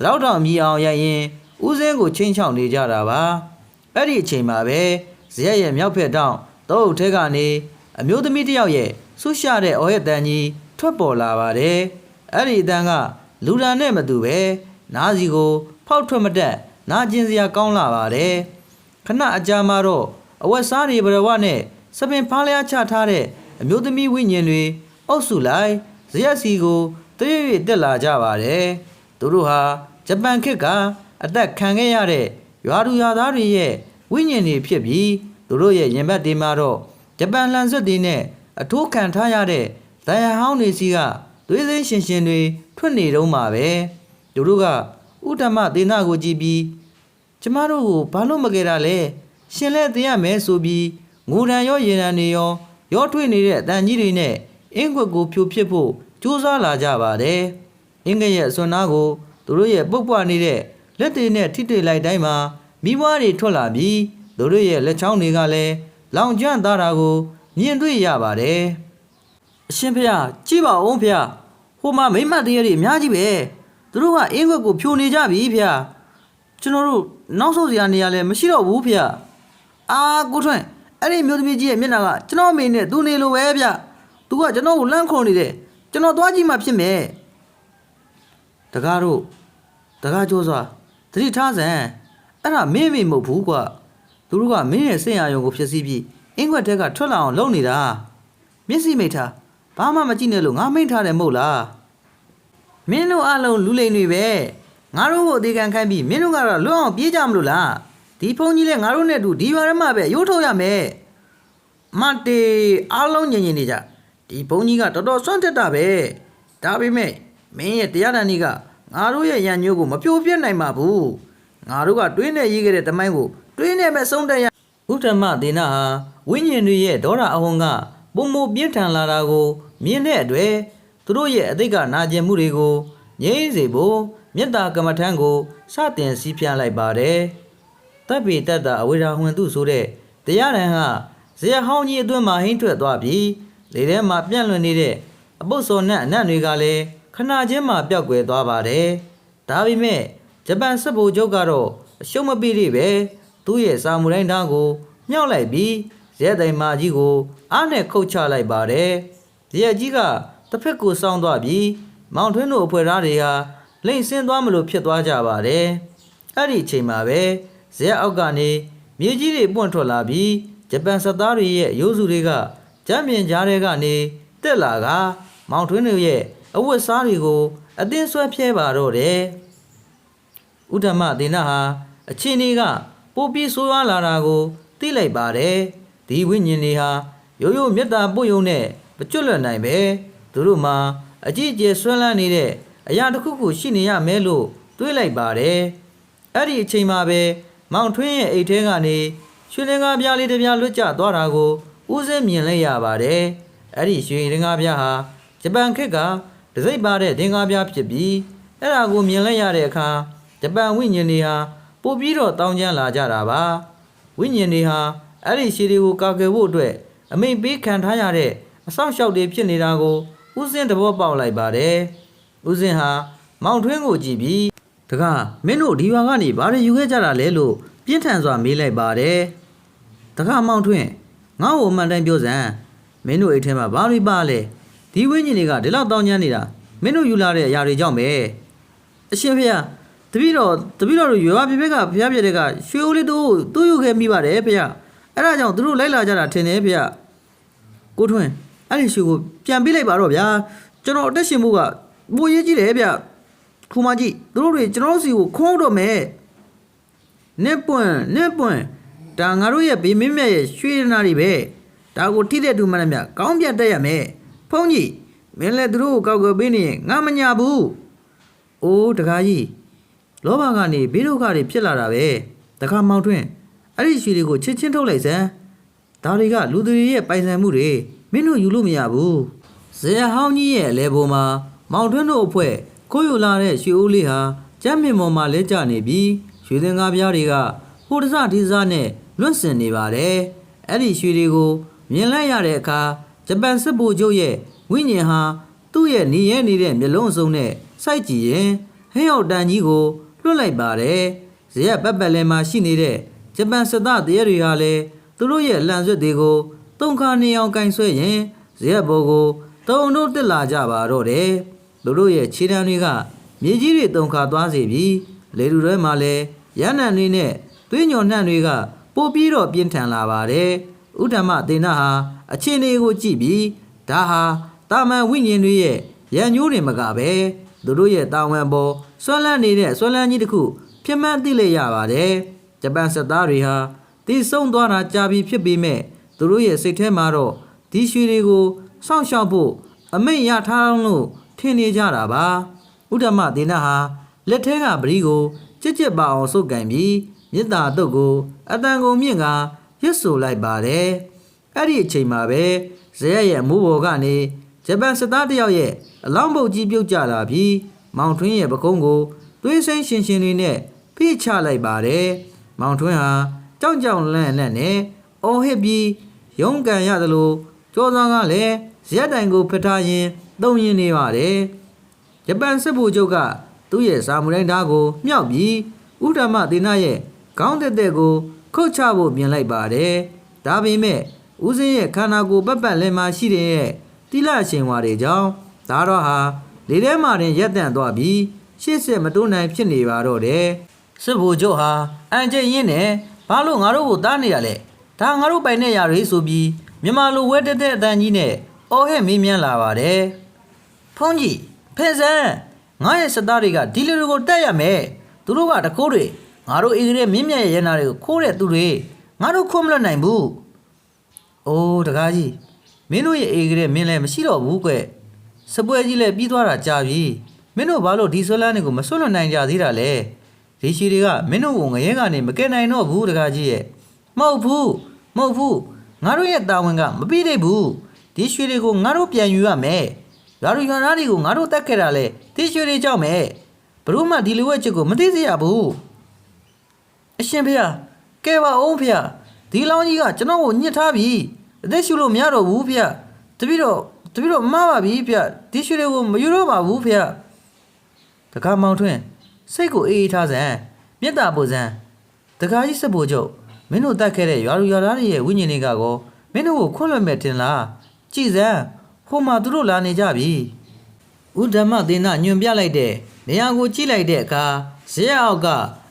တောက်တောင်မြည်အောင်ရိုက်ရင်ဦးစင်းကိုချင်းချောက်နေကြတာပါအဲ့ဒီအချိန်မှာပဲဇေယျရဲ့မြောက်ဖက်တောင်တောအုပ်ထဲကနေအမျိုးသမီးတစ်ယောက်ရဲ့ဆူရှတဲ့အော်ရဲ့တန်ကြီးထွက်ပေါ်လာပါတယ်အဲ့ဒီအတန်ကလူရန်နဲ့မတူပဲနားစီကိုဖောက်ထွက်မတက်နာကျင်စရာကောင်းလာပါတယ်ခဏအကြာမှာတော့အဝတ်စားတွေဘရဝနဲ့စပင်ဖားလျားချထားတဲ့အမျိုးသမီးဝိညာဉ်တွေအုပ်စုလိုက်ဇရက်စီကိုတရွေ့တက်လာကြပါတယ်သူတို့ဟာဂျပန်ခေတ်ကအသက်ခံခဲ့ရတဲ့ရွာသူရွာသားတွေရဲ့ဝိညာဉ်တွေဖြစ်ပြီးသူတို့ရဲ့ရင်ဘတ်တွေမှာတော့ဂျပန်လန်ဆွတ်တွေနဲ့အထိုးခံထားရတဲ့ဒဏ်ရာဟောင်းတွေစီကသွေးစိမ်းရှင်တွေထွက်နေတော့မှာပဲသူတို့ကဥဒ္ဓမသေနကိုကြည့်ပြီးကျမတို့ကိုဘာလို့မကယ်တာလဲရှင်လဲသိရမယ်ဆိုပြီးငိုတန်ရောရေတန်တွေရောထွေးနေတဲ့အတန်ကြီးတွေနဲ့အင်းခွက်ကိုဖြိုပစ်ဖို့ကြိုးစားလာကြပါတယ်အင်းကရဲ့အစွမ်းနာကိုသူတို့ရဲ့ပုတ်ပွားနေတဲ့လက်တွေနဲ့ထိတွေ့လိုက်တိုင်းမှာမိဘတွေထွက်လာပြီးသူတို့ရဲ့လက်ချောင်းတွေကလည်းလောင်ကျွမ်းသားတာကိုမြင်တွေ့ရပါတယ်အရှင်ဖေကြည့်ပါဦးဖေဟိုမှာမိမတရေတွေအများကြီးပဲသူတို့ကအင်းခွက်ကိုဖြိုနေကြပြီဖေကျွန်တော်တို့နောက်ဆုံးစရာနေရာလည်းမရှိတော့ဘူးဖေအာကိုထွန်းအဲ့ဒီမျိုးသမီးကြီးရဲ့မျက်နှာကကျွန်တော်မိနဲ့သူနေလိုပဲဗျသူကကျွန်တော်ကိုလန့်ခုန်နေတယ်ကျွန်တော်သွားကြည့်မှဖြစ်မယ်တကားကြောစွာသတိထားစမ်းအဲ့ဒါမင်းမဟုတ်ဘူးကွာသူတို့ကမင်းရဲ့စိတ်အာရုံကိုဖျက်ဆီးပြီးအင်းခွက်တက်ကထွက်လာအောင်လုပ်နေတာမျက်စိမိတ်ထားဘာမှမကြည့်နဲ့လို့ငါမိန့်ထားတယ်မဟုတ်လားမင်းတို့အလုံးလူလိမ်တွေပဲငါတို့ကိုအသေးခံခိုင်းပြီးမင်းတို့ကတော့လွတ်အောင်ပြေးကြမလို့လားဒီဖုန်းကြီးလဲငါတို့နဲ့အတူဒီရွာထဲမှာပဲရိုးထုတ်ရမယ်မတေအားလုံးညင်နေကြဒီဘုံကြီးကတော်တော်စွန့်တက်တာပဲဒါပေမဲ့မင်းရဲ့တရားတန်ကြီးက ငါတို့ရဲ့ရန်ညိုးကိုမပြိုပြက်နိုင်ပါဘူးငါတို့ကတွင်းနဲ့ရေးခဲ့တဲ့တမိုင်းကိုတွင်းနဲ့ပဲဆုံးတက်ရဥဒ္ဓမဒေနာဟာဝိညာဉ်တွေရဲ့ဒေါရအဝန်းကပုံမပြင်းထန်လာတာကိုမြင်တဲ့အတွက်သူတို့ရဲ့အသိကနာကျင်မှုတွေကိုငြိမ်းစေဖို့မေတ္တာကမ္မထံကိုစတင်စီးပြလိုက်ပါတယ်တပ်ပေတတ်တာအဝေရာဟွင်သူဆိုတဲ့တရားရန်ဟာဇေယဟောင်းကြီးအတွင်းမှာဟင်းထွက်သွားပြီးလေထဲမှာပြန့်လွင့်နေတဲ့အပုပ်စော်နဲ့အနံ့တွေကလည်းခဏချင်းမှပျောက်ကွယ်သွားပါတယ်ဒါပေမဲ့ဂျပန်စစ်ဗိုလ်ချုပ်ကတော့အရှုံးမပေးသေးပဲသူ့ရဲ့စာမူတိုင်းသားကိုမြောက်လိုက်ပြီးရဲတိုင်မာကြီးကိုအားနဲ့ခုတ်ချလိုက်ပါတယ်ရဲကြီးကတစ်ဖက်ကိုစောင်းသွားပြီးမောင်ထွန်းတို့အဖွဲ့သားတွေဟာလိမ့်ဆင်းသွားမလို့ဖြစ်သွားကြပါတယ်အဲ့ဒီအချိန်မှာပဲဇက်အောက်ကနေမြေကြီးတွေပွန့်ထွက်လာပြီးဂျပန်စစ်သားတွေရဲ့ရိုးစုတွေကကြမ်းပြင်ကြားတွေကနေတက်လာကမောင်ထွန်းတို့ရဲ့အဝတ်စားတွေကိုအတင်းဆွဲဖြဲပါတော့တယ်ဥဒ္ဓမဒေနာဟာအချင်းတွေကပိုပြီးဆိုးရွားလာတာကိုသိလိုက်ပါတယ်ဒီဝိညာဉ်တွေဟာရိုးရိုးမေတ္တာပို့ယုံနဲ့မကျွတ်လွတ်နိုင်ပဲသူတို့မှာအကြီးအကျယ်ဆွမ်းလန်းနေတဲ့အရာတစ်ခုခုရှိနေရမယ်လို့တွေးလိုက်ပါတယ်အဲ့ဒီအချိန်မှာပဲမောင်ထွန်းရဲ့အိတ်ထဲကနေရွှေလင်္ကာပြားလေးတစ်ပြားလွတ်ကျသွားတာကိုဦးစင်းမြင်လိုက်ရပါတယ်အဲ့ဒီရွှေလင်္ကာပြားဟာဂျပန်ခေတ်ကတစိမ့်ပါတဲ့သင်္ကာပြားဖြစ်ပြီးအဲ့ဒါကိုမြင်လိုက်ရတဲ့အခါဂျပန်ဝိညာဉ်တွေဟာပို့ပြီးတော့တောင်းကျမ်းလာကြတာပါဝိညာဉ်တွေဟာအဲ့ဒီရှည်တွေကိုကာကွယ်ဖို့အတွက်အမိန့်ပေးခံထားရတဲ့အဆောက်အအုံတွေဖြစ်နေတာကိုဦးစင်းသဘောပေါက်လိုက်ပါတယ်ဦးစင်းဟာမောင်ထွန်းကိုကြည့်ပြီးတကားမင်းတို့ဒီရွာကနေဘာတွေယူခဲ့ကြတာလဲလို့ပြင်းထန်စွာမေးလိုက်ပါတယ်တကားမောင်ထွန်းငါ့ကိုအမှန်တမ်းပြောစမ်းမင်းတို့အိတ်ထဲမှာဘာတွေပါလဲဒီဝိညာဉ်တွေကဒီလောက်တောင်းကျမ်းနေတာမင်းတို့ယူလာတဲ့အရာတွေကြောင့်ပဲအရှင်ဖေတပည့်တော်တို့ရွာပြပြကဖျားပြတဲ့ကရွှေအိုးလေးတို့သူ့ယူခဲ့မိပါတယ်ဖေအဲ့ဒါကြောင့်သူတို့လိုက်လာကြတာထင်တယ်ဖေကိုထွန်းအဲ့ဒီရွှေကိုပြန်ပေးလိုက်ပါတော့ဗျာကျွန်တော်အသက်ရှင်မှုကပိုရေးကြည့်တယ်ဗျခူမကြီးသူတို့တွေကျွန်တော်စီကိုခေါင်းတော့မယ်နစ်ပွန့်ဒါငါတို့ရဲ့ဘေးမင်းမြတ်ရဲ့ရွှေရနာတွေပဲဒါကိုထိတဲ့သူမှန်တယ်ဗျကောင်းပြတ်တက်ရမယ်ဖုန်းကြီးမင်းလည်းသူတို့ကိုကောက်ကွယ်ပေးနေငါမညာဘူးအိုးတကားကြီးလောဘကနေဘေးဒုက္ခတွေဖြစ်လာတာပဲတခါမောင်ထွန်းအဲ့ဒီရွှေတွေကိုချစ်ချင်းထုတ်လိုက်စမ်းဒါတွေကလူတွေရဲ့ပိုင်ဆိုင်မှုတွေမင်းတို့ယူလို့မရဘူးဇေယဟောင်းကြီးရဲ့အလဲပေါ်မှာမောင်ထွန်းတို့အဖွဲ့ခိုးယူလာတဲ့ရွှေအိုးလေးဟာကျမ်းမြင့်ပေါ်မှာလဲကျနေပြီးရွှေသင်္ကားပြားတွေကဟိုတစဒီစားနဲ့လွတ်စင်နေပါတယ်အဲ့ဒီရွှေတွေကိုမြင်လိုက်ရတဲ့အခါဂျပန်စစ်ဗိုလ်ချုပ်ရဲ့ဝိညာဉ်ဟာသူ့ရဲ့နေရဲနေတဲ့မျက်လုံးစုံနဲ့စိုက်ကြည့်ရင်ဟင်းရောက်တန်ကြီးကိုလွှတ်လိုက်ပါတယ်ဇရက်ပတ်ပတ်လည်မှာရှိနေတဲ့ဂျပန်စစ်သားတရေတွေဟာလည်းသူတို့ရဲ့လှန်ဆွတ်တွေကိုတုံခါနေအောင်ကင်ဆွဲရင်ဇရက်ဘော်ကိုတုံတို့တက်လာကြပါတော့တယ်သူတို့ရဲ့ခြေတံတွေကမြေကြီးတွေတုံခါသွားစေပြီးလေလူတွေမှာလည်းရဟန္တာတွေနဲ့သွေးညော်နှံ့တွေကပိုပြီးတော့ပြင်းထန်လာပါတယ်ဥဒ္ဓမသေနဟာအခြေအနေကိုကြည့်ပြီးဒါဟာတာမန်ဝိညာဉ်တွေရဲ့ရန်ညိုးတွေမကပဲသူတို့ရဲ့တာဝန်ပေါ်ဆွမ်းလန်းနေတဲ့ဆွမ်းလန်းကြီးတစ်ခုဖြစ်မှန်းသိလိုက်ရပါတယ်ဂျပန်စစ်သားတွေဟာတိဆုံးသွားတာကြာပြီဖြစ်ပေမဲ့သူတို့ရဲ့စိတ်ထဲမှာတော့ဒီရွှေတွေကိုစောင့်ရှောက်ဖို့အမိန့်ရထားလို့ထင်နေကြတာပါဥဒ္ဓမသေနဟာလက်ထဲကပရိကိုကြစ်ကြစ်ပါအောင်စုပ်ကန်ပြီးမြစ်တာတုတ်ကိုအတန်ကုန်မြင့်ကရစ်ဆိုလိုက်ပါတယ်အဲ့ဒီအချိန်မှာပဲဇေယျရဲ့မိုးပေါ်ကနေဂျပန်စစ်သားတယောက်ရဲ့အလောင်းပုတ်ကြီးပြုတ်ကျလာပြီးမောင်ထွန်းရဲ့ပကုံးကိုသွေးစိမ်းရှင်ရှင်တွေနဲ့ဖိချလိုက်ပါတယ်မောင်ထွန်းဟာကြောင်လန့်နဲ့အော်ဟစ်ပြီးရုန်းကန်ရသလိုကျော်စောင်းကလည်းဇက်တိုင်ကိုဖထားရင်းတုံရင်နေပါတယ်ဂျပန်စစ်ဗိုလ်ချုပ်ကသူ့ရဲ့စာမူတိုင်းဓာတ်ကိုမြှောက်ပြီးဥဒ္ဓမသေနရဲ့ခေါင်းတက်တက်ကိုခုတ်ချဖို့မြင်လိုက်ပါတယ်ဒါပေမဲ့ဦးစင်းရဲ့ခန္ဓာကိုယ်ပတ်လည်မှာရှိတဲ့တိလရှင်ဝါတွေကြောင့်ဒါတော့ဟာလေထဲမှာတင်ရက်တန့်သွားပြီးရှေ့ဆက်မတိုးနိုင်ဖြစ်နေပါတော့တယ်စစ်ဗိုလ်ချုပ်ဟာအန်ကျရင်းနဲ့ဘာလို့ငါတို့ကိုတားနေရလဲဒါငါတို့ပိုင်တဲ့ຢာတွေဆိုပြီးမြန်မာလိုဝဲတက်တဲ့အတန်ကြီးနဲ့အော်ဟဲ့မေးမြန်းလာပါတယ်ဖုန်းကြီးဖင်စန်းငါရဲ့စစ်သားတွေကဒီလူတွေကိုတက်ရမယ်သူတို့ကတကိုးတွေငါတို့အေးကလေးမင်းမြတ်ရဲ့ရနာတွေကိုခိုးတဲ့သူတွေငါတို့ခွင့်မလွတ်နိုင်ဘူးအိုးတကားကြီးမင်းတို့ရဲ့အေးကလေးမင်းလည်းမရှိတော့ဘူးကွစပွဲကြီးလည်းပြီးသွားတာကြာပြီ မင်းတို့ဘာလို့ဒီဆွဲလန်းတွေကိုမဆွလွတ်နိုင်ကြသေးတာလဲဒီရှီတွေကမင်းတို့ကိုငရဲကနေမကယ်နိုင်တော့ဘူးတကားကြီးရဲ့မဟုတ်ဘူးငါတို့ရဲ့တာဝန်ကမပြီးသေးဘူးဒီရွှေတွေကိုငါတို့ပြန်ယူရမယ်ရွာလူရွာသားတွေကိုငါတို့တတ်ခဲ့တာလေဒီရွှေတွေကြောက်မယ်ဘလို့မှဒီလိုဝက်ချစ်ကိုမသိစေရဘူးအရှင်ဖေကဲပါအောင်ဖေဒီလောင်းကြီးကကျွန်တော်ကိုညှစ်ထားပြီအသက်ရှူလို့မရတော့ဘူးဖေတပည့်တော့မှားပါပြီဖေဒီရွှေတွေကိုမယူတော့ပါဘူးဖေတကားမောင်ထွန်းစိတ်ကိုအေးအေးထားစမ်းမေတ္တာပို့စမ်းတကားကြီးစက်ဖို့ချုပ်မင်းတို့တတ်ခဲ့တဲ့ရွာလူရွာသားတွေရဲ့ဝိညာဉ်တွေကကောမင်းတို့ကိုခွန့်လွတ်မဲ့တင်လားကြည်စမ်းဟိုမှာသူတို့လာနေကြပြီဥဓမ္မသေနညွန်ပြလိုက်တဲ့နေရာကိုကြည့်လိုက်တဲ့အခါဇရက်အောက်က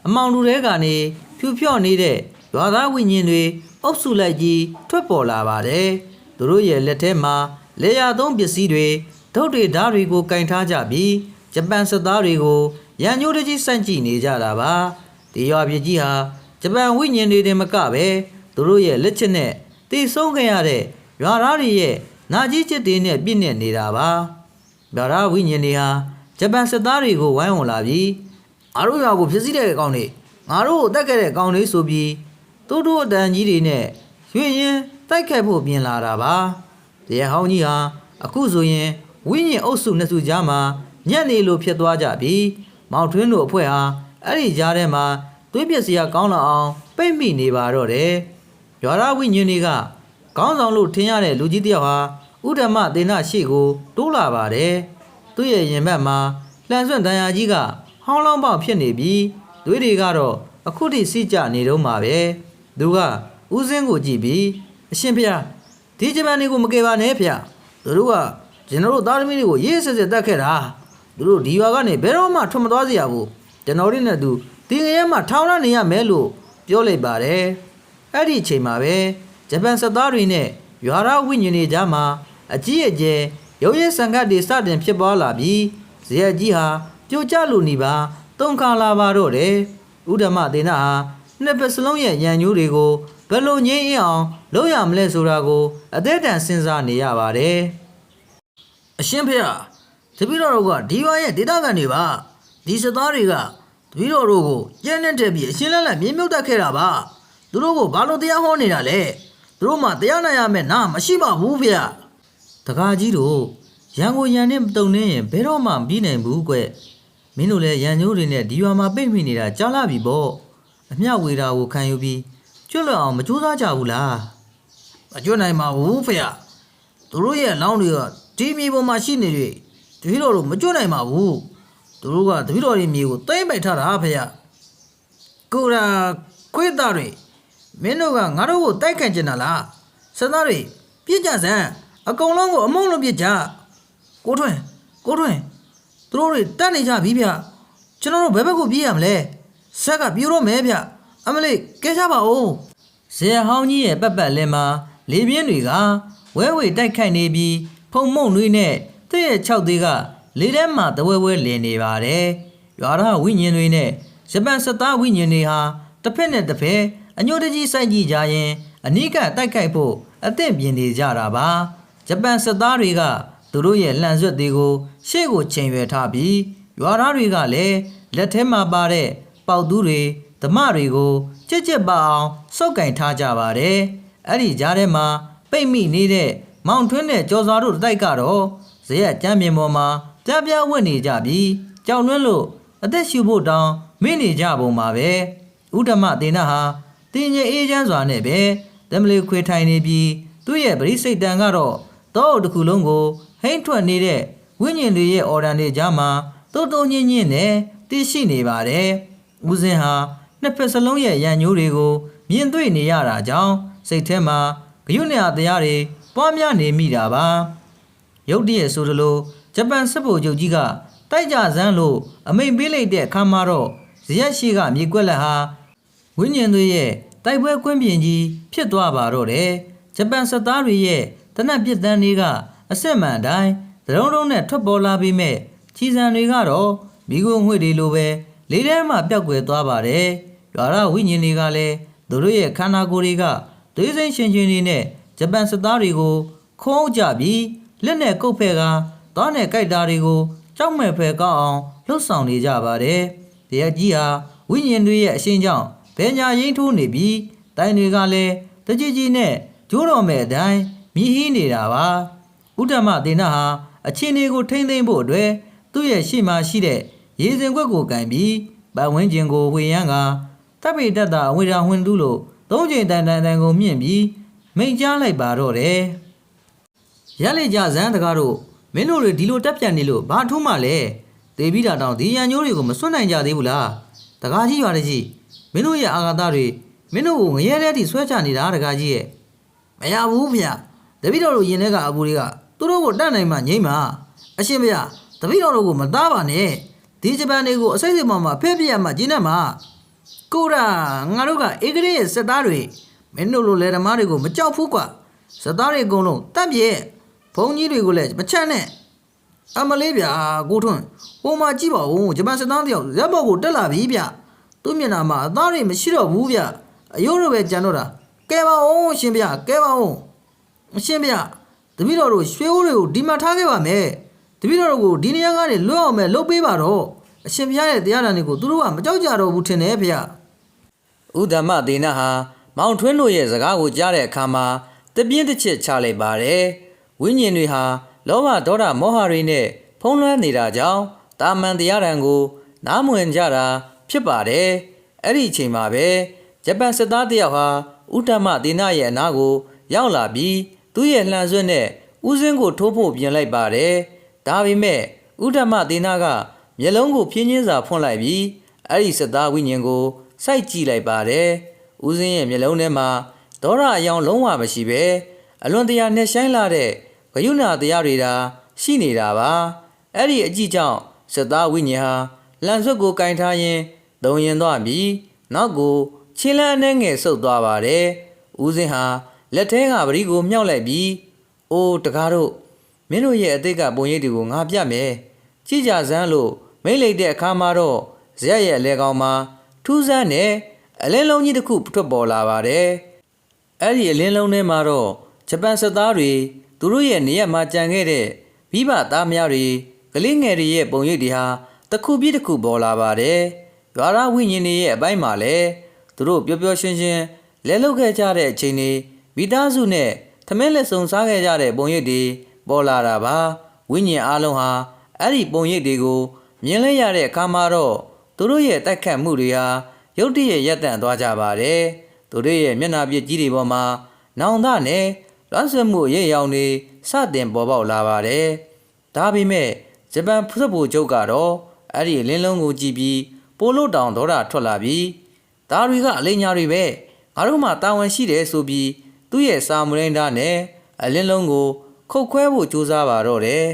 အမောင်လူတွေကနေဖြူဖြော့နေတဲ့ရွာသားဝိညာဉ်တွေအုပ်စုလိုက်ကြီးထွက်ပေါ်လာပါတယ်သူတို့ရဲ့လက်ထဲမှာလေယာသုံးပစ္စည်းတွေဒုတ်တွေဓာတ်တွေကိုကင်ထားကြပြီးဂျပန်စစ်သားတွေကိုရန်ညိုးတကြီးစန့်ကြည့်နေကြတာပါဒီရွာပြည်ကြီးဟာဂျပန်ဝိညာဉ်တွေတင်မကပဲသူတို့ရဲ့လက်ချက်နဲ့တည်ဆုံးခဲ့ရတဲ့ရွာသားတွေရဲ့နာကြီးချစ်တွေနဲ့ပြည့်နေနေတာပါရွာသားဝိညာဉ်တွေဟာဂျပန်စစ်သားတွေကိုဝိုင်းဝန်းလာပြီးအားတို့ရွာကိုဖြစ်စည်းတဲ့ကောင်တွေငါတို့ကိုတတ်ခဲ့တဲ့ကောင်တွေဆိုပြီးတို့အတန်ကြီးတွေနဲ့ရွှေရင်တိုက်ခိုက်ဖို့ပြင်လာတာပါတရားဟောင်းကြီးဟာအခုဆိုရင်ဝိညာဉ်အုပ်စုနှစ်စုကြားမှာညက်နေလို့ဖြစ်သွားကြပြီးမောင်ထွန်းတို့အဖွဲ့ဟာအဲ့ဒီကြားထဲမှာသွေးပြက်စရာကောင်းလာအောင်ပိတ်မိနေပါတော့တယ်ရွာသားဝိညာဉ်တွေကခေါင်းဆောင်လို့ထင်ရတဲ့လူကြီးတယောက်ဟာဥဒ္ဓမသေနရှေ့ကိုတိုးလာပါတယ်သူ့ရဲ့ရင်ဘတ်မှာလှန်စွန့်တန်ရာကြီးကဟောင်းလောင်းပေါက်ဖြစ်နေပြီးသွေးတွေကတော့အခုထိစီးကျနေတော့မှာပဲသူကဦးစင်းကိုကြည့်ပြီးအရှင်ဖေဒီဂျပန်တွေကိုမကယ်ပါနဲ့ဖေသူတို့ကကျွန်တော်တို့သားသမီးတွေကိုရေးစစ်စစ်တတ်ခဲ့တာသူတို့ဒီရွာကနေဘယ်တော့မှထွက်မသွားစေရဘူးကျွန်တော်တို့နဲ့သူတင်ငရဲမှာထောင်းရနေရမယ်လို့ပြောလိုက်ပါတယ်အဲ့ဒီအချိန်မှာပဲဂျပန်စစ်သားတွေနဲ့ရွာသားဝိညာဉ်တွေကြားမှာအကြီးအကျယ်ရုပ်ရည်စံကတ်တွေစတင်ဖြစ်ပွားလာပြီးဇေယျကြီးဟာပြိုကျလို့နေပါတုံခါလာပါတော့တယ်ဥဒ္ဓမသေနဟာနှစ်ပတ်စလုံးရဲ့ရန်ညိုးတွေကိုဘယ်လိုငြိမ်းအောင်လုပ်ရမလဲဆိုတာကိုအသေးတန်စဉ်းစားနေရပါတယ်အရှင်ဖေတပည့်တော်တို့ကဒီရွာရဲ့ဒေသခံတွေပါဒီစစ်သားတွေကတပည့်တော်တို့ကိုကျန်းတဲ့ပြီးအရှင်းလက်မြေမြုပ်တတ်ခဲ့တာပါသူတို့ကိုဘာလို့တရားဟောနေတာလဲသူတို့မှတရားနာရမယ်နာမရှိပါဘူးဖေတကားကြီးတို့ရန်ကိုရန်နဲ့မတုံနေရင်ဘယ်တော့မှမပြီးနိုင်ဘူးကွမင်းတို့လည်းရန်ညိုးတွေနဲ့ဒီရွာမှာပိတ်မိနေတာကြားလာပြီပေါ့အမျှဝေတာကိုခံယူပြီးကျွတ်လွတ်အောင်မကြိုးစားကြဘူးလားမကျွတ်နိုင်ပါဘူးဖေသူတို့ရဲ့လောင်းတွေကဒီမြေပေါ်မှာရှိနေတယ်တပည့်တော်တို့မကျွတ်နိုင်ပါဘူးသူတို့ကတပည့်တော်ရဲ့မြေကိုသိမ့်ပိုက်ထားတာဖေကိုရာခွေးသားတွေမင်းတို့ကငါတို့ကိုတိုက်ခိုက်ကြတာလားစသားတွေပြစ်ကြစမ်းအကုန်လုံးကိုအမုန်းလို့ပြစ်ကြကိုထွန်းသူတို့တွေတတ်နေကြပြီဗျကျွန်တော်တို့ဘယ်ဘက်ကိုပြေးရမလဲဆက်ကပြိုတော့မယ်ဗျအမလေးကဲကြပါဦးဇေယျဟောင်းကြီးရဲ့ပတ်လည်မှာလေပြင်းတွေကဝဲဝေတိုက်ခိုက်နေပြီးဖုံမုံတွေနဲ့သူ့ရဲ့၆သေးကလေထဲမှာတဝဲဝဲလည်နေပါတယ်ရွာသားဝိညာဉ်တွေနဲ့ဂျပန်စစ်သားဝိညာဉ်တွေဟာတစ်ဖက်နဲ့တစ်ဖက်အညိုတကြီးစိုက်ကြည့်ကြရင်အနိကတိုက်ခိုက်ဖို့အသင့်ပြင်နေကြတာပါဂျပန်စစ်သားတွေကသူတို့ရဲ့လှန်ဆွတ်တွေကိုရှေ့ကိုချိန်ရွယ်ထားပြီးရွာသားတွေကလည်းလက်ထဲမှာပါတဲ့ပေါက်သူးတွေဓမ္မတွေကိုကြက်ကြက်ပါအောင်စုပ်ကင်ထားကြပါတယ်အဲ့ဒီကြားထဲမှာပိတ်မိနေတဲ့မောင်ထွန်းနဲ့ကျော်စွာတို့တိုက်ကတော့ဇေယျကျမ်းပြင်ပေါ်မှာပြပြဝတ်နေကြပြီးကြောက်လွန်းလို့အသက်ရှူဖို့တောင်းမင်းနေကြပုံပါပဲဥဒ္ဓမသေနဟာတင်ငယ်အေးချမ်းစွာနဲ့ပဲတမလီခွေထိုင်နေပြီးသူ့ရဲ့ပရိစိတ်တန်ကတော့တောတစ်ခုလုံးကိုဟိမ့်ထွက်နေတဲ့ဝိညာဉ်တွေရဲ့အော်ဒန်တွေကြားမှာတိုးတိုးညင်းညင်းနဲ့တည်ရှိနေပါတယ်ဦးစင်းဟာနှစ်ဖက်စလုံးရဲ့ရန်ညိုးတွေကိုမြင်တွေ့နေရတာကြောင့်စိတ်ထဲမှာဂယုဏတရားတွေပွားများနေမိတာပါရုတ်တရက်ဆိုလိုဂျပန်စစ်ဗိုလ်ချုပ်ကြီးကတိုက်ကြစမ်းလို့အမိန်ပေးလိုက်တဲ့အခါမှာတော့ဇေယျရှိကမြေကွက်လက်ဟာဝိညာဉ်တွေရဲ့တိုက်ပွဲကွင်းပြင်ကြီးဖြစ်သွားပါတော့တယ်ဂျပန်စစ်သားတွေရဲ့တနက်ပစ်တန်းတွေကအဆက်မှန်အတိုင်းသရုံးနဲ့ထွက်ပေါ်လာပြီးမဲ့ချီစံတွေကတော့မိဂုံငွေတွေလိုပဲလေးထဲမှာပျောက်ကွယ်သွားပါတယ်ရွာရဝိညာဉ်တွေကလည်းသူတို့ရဲ့ခန္ဓာကိုယ်တွေကသွေးစိမ်းရှင်ရှင်တွေနဲ့ဂျပန်စစ်သားတွေကိုခုံးအုပ်ကြပြီးလက်နဲ့ကုတ်ဖဲကသွားနဲ့ကြိုက်တာတွေကို ကြောက်မဲ့ဖယ်ကောင်းအောင်လှုပ်ဆောင်နေကြပါတယ်။တရက်ကြီးဟာဝိညာဉ်တွေရဲ့အရှင်းကြောင့်ဘယ်ညာရင်းထိုးနေပြီးတိုင်တွေကလည်းတကြီးကြီးနဲ့ကျိုးတော်မဲ့အတိုင်းမြည်ဟင်းနေတာပါ။ဥဒ္ဓမဒေနဟာအချင်းတွေကိုထိမ့်သိမ့်ဖို့အတွက်သူ့ရဲ့ရှေ့မှာရှိတဲ့ရေစင်ခွက်ကိုကင်ပြီးပတ်ဝန်းကျင်ကိုဝေယမ်းကတပ်ပိတ္တအဝေရာဟွင်တူးလို့သုံးချိန်တန်ကိုမြင့်ပြီးမိန်ကြားလိုက်ပါတော့တယ်။ရက်လက်ကြဇန်းတကားတို့မင်းတို့တွေဒီလိုတက်ပြန်နေလို့ဘာထိုးမှလဲတေပြီးတာတောင်ဒီရန်ညိုးတွေကိုမစွန့်နိုင်ကြသေးဘူးလားတကားကြီးရွာတကြီးမင်းတို့ရဲ့အာဃာတတွေမင်းတို့ကိုငရဲတဲ့ထိဆွဲချနေတာတကားကြီးရဲ့မရဘူးဗျတပည့်တော်တို့ယင်တဲ့ကအပူတွေကသူတို့ကိုတတ်နိုင်မှငိမ့်မှာအရှင်ဗျတပည့်တော်တို့ကိုမသားပါနဲ့ဒီဂျပန်တွေကိုအစိမ့်စိမ့်မှဖဲ့ပြရမှကျင်းနဲ့မှကိုရာငါတို့ကဧကရေရဲ့စက်သားတွေမင်းတို့လိုလေဓမားတွေကိုမကြောက်ဘူးကွာစက်သားတွေအကုန်လုံးတတ်ပြဲဘုံကြီးတွေကိုလည်းမချမ်းနဲ့အမလေးဗျာကိုထွန်းဟိုမှာကြည့်ပါဦးဂျပန်စက်သားတယောက်ဇက်ဘော်ကိုတက်လာပြီဗျသူ့မျက်နှာမှာအသားတွေမရှိတော့ဘူးဗျအယိုးလိုပဲကြံတော့တာကဲပါဦးရှင်ဗျကဲပါဦးအရှင်ဗျတပည့်တော်တို့ရွှေအိုးတွေကိုဒီမှာထားခဲ့ပါမယ်တပည့်တော်တို့ကိုဒီနေရာကနေလွတ်အောင်မဲ့လုပ်ပေးပါတော့အရှင်ဘုရားရဲ့တရားတော်တွေကိုသူတို့ကမကြောက်ကြတော့ဘူးထင်တယ်ဗျဥဒ္ဓမဒေနဟာမောင်ထွန်းတို့ရဲ့စကားကိုကြားတဲ့အခါမှာတပြင်းတစ်ချက်ချလိုက်ပါတယ်ဝိညာဉ်တွေဟာလောဘဒေါသမောဟတွေနဲ့ဖုံးလွှမ်းနေတာကြောင့်တာမန်တရားတော်ကိုနားမဝင်ကြတာဖြစ်ပါတယ်အဲ့ဒီအချိန်မှာပဲဂျပန်စစ်သားတယောက်ဟာဥဒ္ဓမဒေနရဲ့အနားကိုရောက်လာပြီးသူ့ရဲ့လှန်ဆွဲနဲ့ဦးစင်းကိုထိုးဖို့ပြင်လိုက်ပါတယ်ဒါပေမဲ့ဥဒ္ဓမဒေနကမျက်လုံးကိုဖြင်းချင်းစာဖွင့်လိုက်ပြီးအဲ့ဒီစစ်သားဝိညာဉ်ကိုစိုက်ကြည့်လိုက်ပါတယ်ဦးစင်းရဲ့မျက်လုံးထဲမှာဒေါရအယောင်လုံးဝမရှိပဲအလွန်တရာနဲ့ဆိုင်လာတဲ့ဂယုဏတရားတွေသာရှိနေတာပါအဲ့ဒီအကြည့်ကြောင့်စစ်သားဝိညာဉ်ဟာလန်ဆွတ်ကိုကင်ထားရင်းသုံးရင်သွားပြီးနောက်ကိုချင်းလန်းနဲ့ငယ်ဆုပ်သွားပါတယ်ဦးစင်းဟာလက်ထဲကပရိကိုမြှောက်လိုက်ပြီးအိုးတကားတို့မင်းတို့ရဲ့အသိကပုံရိပ်တွေကိုငါပြမယ်ကြည့်ကြစမ်းလို့မိတ်လိုက်တဲ့အခါမှာတော့ဇက်ရဲ့အလဲကောင်မှာထူးဆန်းတဲ့အလင်းလုံးကြီးတစ်ခုထွက်ပေါ်လာပါတယ်အဲ့ဒီအလင်းလုံးထဲမှာတော့ဂျပန်စစ်သားတွေသူတို့ရဲ့နေရာမှာကြံခဲ့တဲ့မိဘသားများတွေကလေးငယ်တွေရဲ့ပုံရိပ်တွေဟာတစ်ခုပြီးတစ်ခုပေါ်လာပါတယ်ရွာသားဝိညာဉ်တွေရဲ့အပိုင်းမှာလည်းသူတို့ပျော်ပျော်ရွှင်ရွှင်လဲလုတ်ခဲ့ကြတဲ့အချိန်တွေမိသားစုနဲ့သမင်းလက်စုံစားခဲ့ကြတဲ့ပုံရိပ်တွေပေါ်လာတာပါဝိညာဉ်အလုံးဟာအဲ့ဒီပုံရိပ်တွေကိုမြင်လဲရတဲ့အခါမှာတော့သူတို့ရဲ့တိုက်ခတ်မှုတွေဟာရုတ်တရက်ရပ်တန့်သွားကြပါတယ်သူတို့ရဲ့မျက်နှာပြစ်ကြီးတွေပေါ်မှာနောင်တနဲ့လွမ်းဆွမှုရဲ့ရောင်တွေစတင်ပေါ်ပေါက်လာပါတယ်ဒါပေမဲ့ဂျပန်စစ်ဗိုလ်ချုပ်ကတော့အဲ့ဒီလင်းလုံးကိုကြည့်ပြီးပိုလို့တောင်ဒေါရထွက်လာပြီးဒါတွေကအလိညာတွေပဲငါတို့မှတာဝန်ရှိတယ်ဆိုပြီးသူ့ရဲ့စာမရိန်ဒါနဲ့အလင်းလုံးကိုခုတ်ခွဲဖို့ကြိုးစားပါတော့တယ်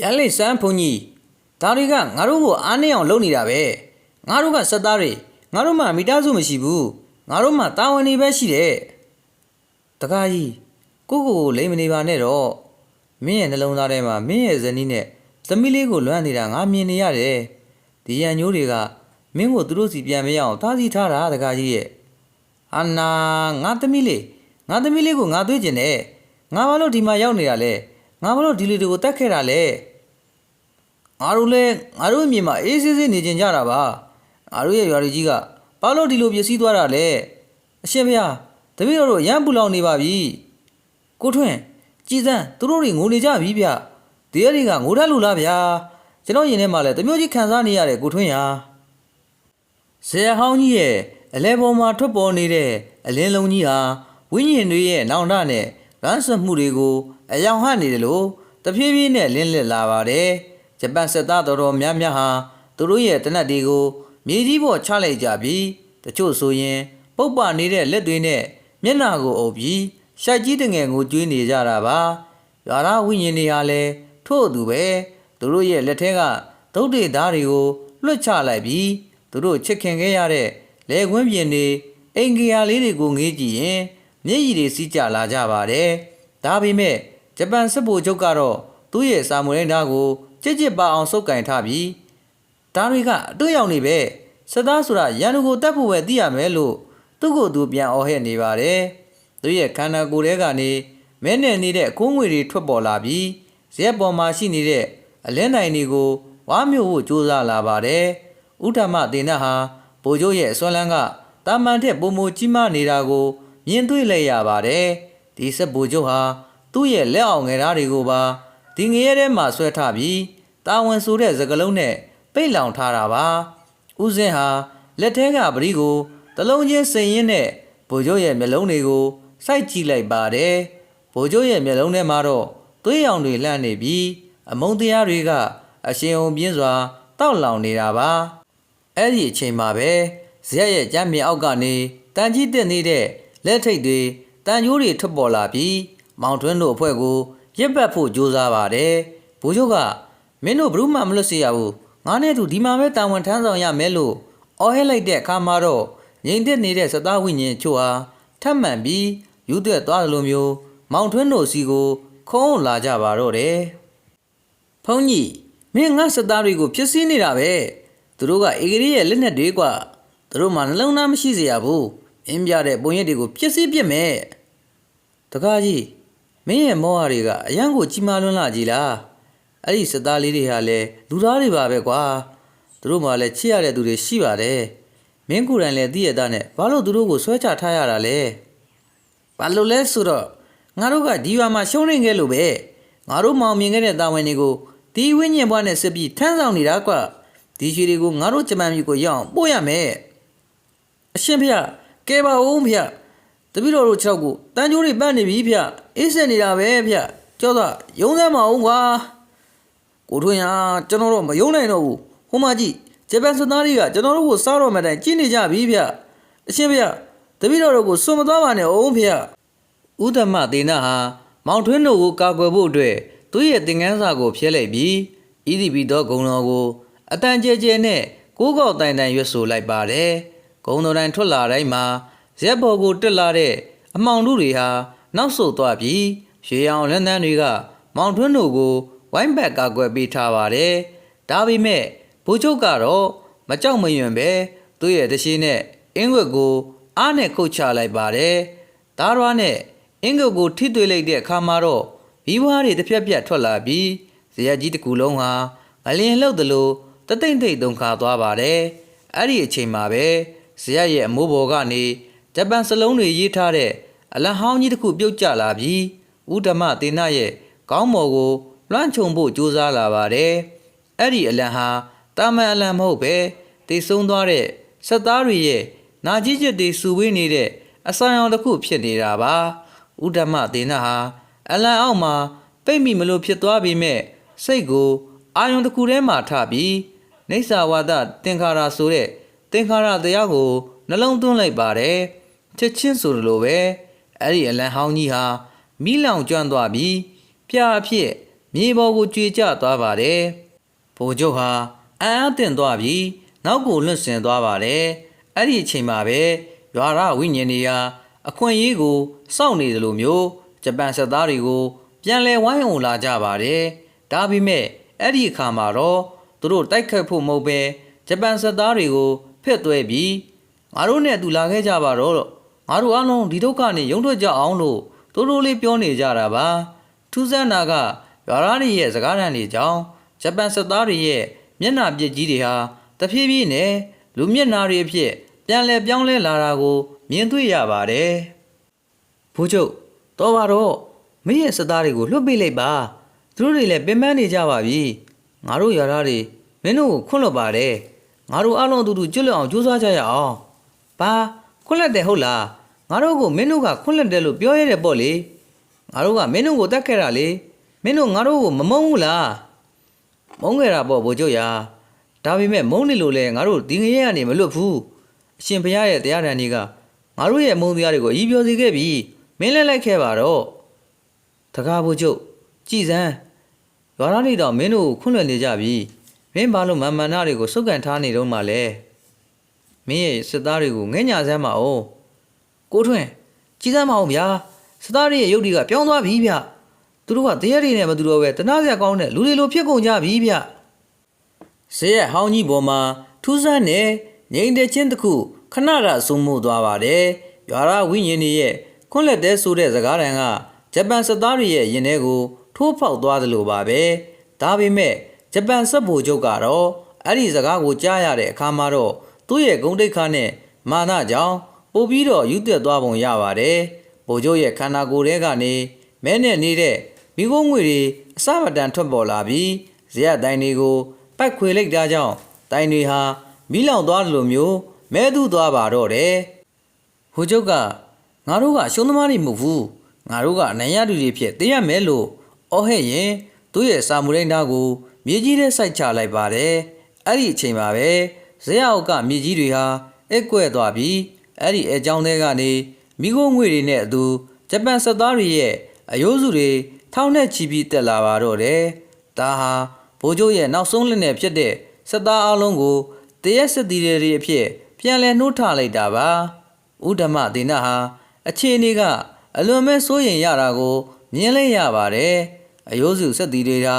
ရန်လေးစမ်းဖုန်ကြီးဒါတွေကငါတို့ကိုအားနည်းအောင်လုပ်နေတာပဲငါတို့ကစက်သားတွေငါတို့မှမိသားစုမရှိဘူးငါတို့မှတာဝန်နေပဲရှိတယ်တကားကြီးကိုလိမ်မနေပါနဲ့တော့မင်းရဲ့နှလုံးသားထဲမှာမင်းရဲ့ဇနီးနဲ့သမီးလေးကိုလွမ်းနေတာငါမြင်နေရတယ်ဒီရန်ညိုးတွေကမင်းကိုသူတို့စီပြန်မရအောင်သားစီထားတာတကားကြီးရဲ့ဟာနာငါသမီးလေးကိုငါသွေးကျင်တယ်ငါဘာလို့ဒီမှာရောက်နေတာလဲငါဘာလို့ဒီလူတွေကိုတတ်ခဲ့တာလဲငါတို့အမြင်မှာအေးဆေးဆေးနေကြကြတာပါငါတို့ရဲ့ရွာလူကြီးကဘာလို့ဒီလိုပျက်စီးသွားတာလဲအရှင်ဘုရားတပည့်တော်တို့ရမ်းပူလောင်နေပါပြီကိုထွန်းကြည်စမ်းသူတို့တွေငိုနေကြပြီဗျဒီအဲ့ဒီကငိုတတ်လို့လားဗျာကျွန်တော်ရင်ထဲမှာလည်းတမျိုးကြီးခံစားနေရတယ်ကိုထွန်းရာဇေယဟောင်းကြီးရဲ့အလဲပေါ်မှာထွက်ပေါ်နေတဲ့အလင်းလုံးကြီးဟာဝိညာဉ်တွေရဲ့နောင်တနဲ့လမ်းဆွမှုတွေကိုအယောင်ဟနေတယ်လို့တဖြည်းဖြည်းနဲ့လင်းလက်လာပါတယ်ဂျပန်စစ်သားတော်များများဟာသူတို့ရဲ့တနတ်တွေကိုမြေကြီးပေါ်ချလိုက်ကြပြီးတချို့ဆိုရင်ပုပ်ပနေတဲ့လက်တွေနဲ့မျက်နှာကိုအုပ်ပြီးရှိုက်ကြီးတငယ်ကိုကျွေးနေကြတာပါရွာသားဝိညာဉ်တွေဟာလည်းထို့အတူပဲသူတို့ရဲ့လက်ထဲကဒုတ်တွေသားတွေကိုလွှတ်ချလိုက်ပြီးသူတို့ချစ်ခင်ခဲ့ရတဲ့လေကွင်းပြင်တွေအင်္ဂါလေးတွေကိုငေးကြည့်ရင်မျက်ရည်တွေစီးကျလာကြပါတယ်ဒါပေမဲ့ဂျပန်စစ်ဗိုလ်ချုပ်ကတော့သူ့ရဲ့စာမွေးသားကိုကြစ်ကြစ်ပါအောင်စုပ်ကင်ထားပြီးဒါတွေကအတွေ့ရောက်နေပဲစစ်သားဆိုတာရန်သူကိုတတ်ဖို့ပဲသိရမယ်လို့သူ့ကိုယ်သူပြန်အော်ဟစ်နေပါတယ်သူရဲ့ခန္ဓာကိုယ်ထဲကနေမဲနဲ့နေတဲ့အကုန်းငွေတွေထွက်ပေါ်လာပြီးဇက်ပေါ်မှာရှိနေတဲ့ အလင်းတိုင်တွေကိုဝါမျိုးဖို့ကြိုးစားလာပါတယ်ဥဒ္ဓမသေနတ်ဟာဗိုလ်ချုပ်ရဲ့အစွမ်းလန်းကတာမန်ထက်ပုံမကြီးမားနေတာကိုမြင်တွေ့လိုက်ရပါတယ်ဒီဆက်ဗိုလ်ချုပ်ဟာသူ့ရဲ့လက်အောင်ငယ်သားတွေကိုပါဒီငရဲထဲမှာဆွဲထားပြီးတာဝန်ဆိုတဲ့စကလုံးနဲ့ပိတ်လောင်ထားတာပါဦးစင်းဟာလက်ထဲကပရိကိုတလုံးချင်းစိန်ရင်းနဲ့ဗိုလ်ချုပ်ရဲ့မျက်လုံးတွေကိုစိုက်ကြည့်လိုက်ပါတယ်ဗိုလ်ချုပ်ရဲ့မျက်လုံးထဲမှာတော့သွေးရောင်တွေလှမ်းနေပြီးအမုန်းတရားတွေကအရှင်ုံပြင်းစွာတောက်လောင်နေတာပါအဲ့ဒီအချိန်မှာပဲဇရက်ရဲ့ကြမ်းမြေအောက်ကနေတန်ကြီးတက်နေတဲ့လက်ထိတ်တွေတန်ကြိုးတွေထွက်ပေါ်လာပြီးမောင်ထွန်းတို့အဖွဲ့ကိုရစ်ပတ်ဖို့ကြိုးစားပါတယ်ဗိုလ်ချုပ်ကမင်းတို့ဘယ်သူမှမလွတ်စေရဘူးငါနဲ့သူဒီမှာပဲတာဝန်ထမ်းဆောင်ရမယ်လို့အော်ဟစ်လိုက်တဲ့အခါမှာတော့ငြိမ်သက်နေတဲ့စသားဝိညာဉ်ချို့ဟာထပ်မံပြီးယူသွက်သွားလိုမျိုးမောင်ထွန်းတို့စီကိုခုံးလာကြပါတော့တယ်ဖုန်းကြီးမင်းငါစသားတွေကိုဖြစ်စည်းနေတာပဲသူတို့ကအေဂရီရဲ့လက်နက်တွေကသူတို့မှနှလုံးသားမရှိစေရဘူးမင်းပြတဲ့ပုံရိပ်တွေကိုဖြစ်စည်းပြစ်မယ်တကားကြီးမင်းရဲ့မောဟတွေကအရန်ကိုကြီးမားလွန်းလာကြီးလားအဲ့ဒီစသားလေးတွေဟာလည်းလူသားတွေပါပဲကွာသူတို့မှလည်းချစ်ရတဲ့သူတွေရှိပါတယ်မင်းကိုယ်တိုင်လည်းသိရတဲ့နဲ့ဘာလို့သူတို့ကိုဆွဲချထားရတာလဲဘာလို့လဲဆိုတော့ငါတို့ကဒီရွာမှာရှုံးနေခဲ့လို့ပဲငါတို့မောင်မြင်ခဲ့တဲ့တာဝန်တွေကိုဒီဝိညာဉ်ဘွားနဲ့စစ်ပြီးထမ်းဆောင်နေတာကွာဒီရွှေတွေကိုငါတို့ဂျမန်မျိုးကိုရအောင်ပို့ရမယ်အရှင်ဖေကဲပါဦးဖေတပည့်တော်တို့6ကိုတန်ကြိုးတွေပတ်နေပြီဖေအေးစက်နေတာပဲဖေကြောက်ရုံးစမ်းမအောင်ကွာကိုထွန်းရကျွန်တော်တို့မယုံနိုင်တော့ဘူးဟိုမကြီးဂျပန်စသားတွေကကျွန်တော်တို့ကိုစားတော့မှတိုင်ကြည့်နေကြပြီဖေအရှင်ဖေတပည့်တော်တို့ကိုစွန့်မသွားပါနဲ့အောင်ဖေဥဒ္ဓမသေနဟာမောင်ထွန်းတို့ကိုကာကွယ်ဖို့အတွက်သူ့ရဲ့သင်္ကန်းစာကိုဖျက်လိုက်ပြီးဣတိပိသောဂုံတော်ကိုအတန်ကျဲကျဲနဲ့ကိုးကောက်တိုင်တိုင်ရွတ်ဆိုလိုက်ပါတယ်ဂုံတော်တိုင်ထွက်လာတိုင်းမှာရက်ဘော်ကိုတက်လာတဲ့အမှောင်တို့တွေဟာနောက်ဆုတ်သွားပြီးရွှေရောင်လက်သန်းတွေကမောင်ထွန်းတို့ကိုဝိုင်းဘက်ကာကွယ်ပေးထားပါတယ်ဒါပေမဲ့ဗိုလ်ချုပ်ကတော့မကြောက်မရွံ့ပဲသူ့ရဲ့တရှိနဲ့အင်းွက်ကိုအားနဲ့ခုတ်ချလိုက်ပါတယ်ဒါရွာနဲ့အင်းွက်ကိုထိတွေ့လိုက်တဲ့အခါမှာတော့ဘီးဘွားတွေတစ်ပြက်ပြက်ထွက်လာပြီးဇရက်ကြီးတစ်ခုလုံးဟာအလင်းလှုပ်သလိုတသိမ့်သိမ့်တုန်ခါသွားပါတယ်အဲ့ဒီအချိန်မှာပဲဇရက်ရဲ့အမိုးဘော်ကနေဂျပန်စလုံးတွေရေးထားတဲ့အလံဟောင်းကြီးတစ်ခုပြုတ်ကျလာပြီးဥဒ္ဓမသေနရဲ့ခေါင်းမော်ကိုလွှမ်းခြုံဖို့ကြိုးစားလာပါတယ်အဲ့ဒီအလံဟာတာမန်အလံမဟုတ်ပဲတိတ်ဆုံးသွားတဲ့စက်သားတွေရဲ့နာကြီးချက်တွေစုဝေးနေတဲ့အဆောင်ရောင်တစ်ခုဖြစ်နေတာပါဥဒ္ဓမသေနဟာအလံအောက်မှာပိတ်မိမလို့ဖြစ်သွားပေမဲ့စိတ်ကိုအာယုံတစ်ခုထဲမှာထပြီးနေဆာဝါဒသင်္ခါရဆိုတဲ့သင်္ခါရတရားကိုနှလုံးသွင်းလိုက်ပါတယ်ချက်ချင်းဆိုလိုပဲအဲ့ဒီအလံဟောင်းကြီးဟာမီးလောင်ကျွမ်းသွားပြီးပြာအဖြစ်မြေပေါ်ကိုကျွေကျသွားပါတယ်ဗိုလ်ချုပ်ဟာအံ့အားသင့်သွားပြီးနောက်ကိုလွတ်ဆင်သွားပါတယ်အဲ့ဒီအချိန်မှာပဲရွာရဝိညာဉ်တွေဟာအခွင့်အရေးကိုစောင့်နေသလိုမျိုးဂျပန်စစ်သားတွေကိုပြန်လဲဝိုင်းအောင်လာကြပါတယ်ဒါပေမဲ့အဲ့ဒီအခါမှာတော့သူတို့တိုက်ခတ်ဖို့မဟုတ်ပဲဂျပန်စစ်သားတွေကိုဖက်သွဲပြီးငါတို့နဲ့သူလာခဲ့ကြပါတော့ငါတို့အားလုံးဒီဒုက္ခနဲ့ရုန်းထွက်ကြအောင်လို့တိုးတိုးလေးပြောနေကြတာပါထူးဆန်းတာကရွာသားတွေရဲ့စကားသံတွေကြောင့်ဂျပန်စစ်သားတွေရဲ့မျက်နှာပြစ်ကြီးတွေဟာတဖြည်းဖြည်းနဲ့လူမျက်နှာတွေအဖြစ်ပြန်လဲပြောင်းလဲလာတာကိုမြင်တွေ့ရပါတယ်ဘိုးချုပ်တော်ပါတော့မင်းရဲ့စစ်သားတွေကိုလွှတ်ပေးလိုက်ပါသူတို့တွေလည်းပင်ပန်းနေကြပါပြီငါတို့ရွာသားတွေမင်းတို့ကိုခွန့်လွတ်ပါတယ်ငါတို့အားလုံးအတူတူကျွတ်လွတ်အောင်ကြိုးစားကြရအောင်ဘာခွန့်လွတ်တယ်ဟုတ်လားငါတို့ကိုမင်းတို့ကခွန့်လွတ်တယ်လို့ပြောရတဲ့ပေါ့လေငါတို့ကမင်းတို့ကိုတတ်ခဲ့တာလေမင်းတို့ငါတို့ကိုမမုန်းဘူးလားမုန်းခဲ့တာပေါ့ဗိုလ်ချုပ်ရာဒါပေမဲ့မုန်းနေလို့လဲငါတို့ဒီငရဲကနေမလွတ်ဘူးအရှင်ဘုရားရဲ့တရားဓာန်တွေကငါတို့ရဲ့မုန်းတရားတွေကိုအည်ပြောစေခဲ့ပြီမင်းလည်းလိုက်ခဲ့ပါတော့တကားဗိုလ်ချုပ်ကြည်စမ်းရွာသားတွေတော့မင်းတို့ကိုခွန့်လွတ်နေကြပြီမင်းဘာလို့မာမနာတွေကိုစုပ်ကန်ထားနေတော့မှလဲမင်းရဲ့စစ်သားတွေကိုငဲ့ညာစမ်းပါဦးကိုထွန်းကြည်စမ်းပါဦးဗျာစစ်သားတွေရဲ့ရုပ်တွေကပြောင်းသွားပြီဗျသူတို့ကတရားတွေနဲ့မတူတော့ပဲတနာစရာကောင်းတဲ့လူတွေလိုဖြစ်ကုန်ကြပြီဗျဇေယျဟောင်းကြီးပေါ်မှာထူးဆန်းတဲ့ငြိမ်တဲ့ချင်းတစ်ခုခဏရဆုံမှုသွားပါတယ်ရွာရဝိညာဉ်တွေရဲ့ခွန့်လက်တဲ့ဆိုတဲ့စကားတန်ကဂျပန်စစ်သားတွေရဲ့ရင်ထဲကိုထိုးဖောက်သွားသလိုပါပဲဒါပေမဲ့ ဂျပန်စစ်ဗိုလ်ချုပ်ကတော့အဲ့ဒီစကားကိုကြားရတဲ့အခါမှာတော့သူ့ရဲ့ဂုဏ်တိတ်ခါနဲ့မာနကြောင့်ပို့ပြီးတော့ယူသက်သွားပုံရပါတယ်ဗိုလ်ချုပ်ရဲ့ခန္ဓာကိုယ်ထဲကနေမဲနဲ့နေတဲ့မိခိုးငွေတွေအစမတန်ထွက်ပေါ်လာပြီးဇရက်တိုင်တွေကိုပိုက်ခွေလိုက်တာကြောင့်တိုင်တွေဟာမီးလောင်သွားလိုမျိုးမဲသူသွားပါတော့တယ်ဗိုလ်ချုပ်ကငါတို့ကအရှုံးသမားတွေမဟုတ်ဘူးငါတို့ကအနိုင်ရသူတွေဖြစ်သိရမယ်လို့အော်ဟဲ့ရင်သူ့ရဲ့စာမူရိုင်းသားကိုမြေကြီးထဲစိုက်ချလိုက်ပါတယ်အဲ့ဒီအချိန်မှာပဲဇရက်အောက်ကမြေကြီးတွေဟာအက်ကွဲ့သွားပြီးအဲ့ဒီအကြောင်းတွေကနေမိခိုးငွေတွေနဲ့အတူဂျပန်စစ်သားတွေရဲ့အယိုးစုတွေထောင်းနဲ့ချီပြီးတက်လာပါတော့တယ်ဒါဟာဗိုလ်ချုပ်ရဲ့နောက်ဆုံးလက်နဲ့ဖြစ်တဲ့စစ်သားအလုံးကိုတရက်စစ်တီတွေအဖြစ်ပြန်လည်နှုတ်ထလိုက်တာပါဥဒ္ဓမဒေနဟာအခြေအနေကအလွန်ပဲစိုးရိမ်ရတာကိုမြင်လိုက်ရပါတယ်အယိုးစုစစ်တီတွေဟာ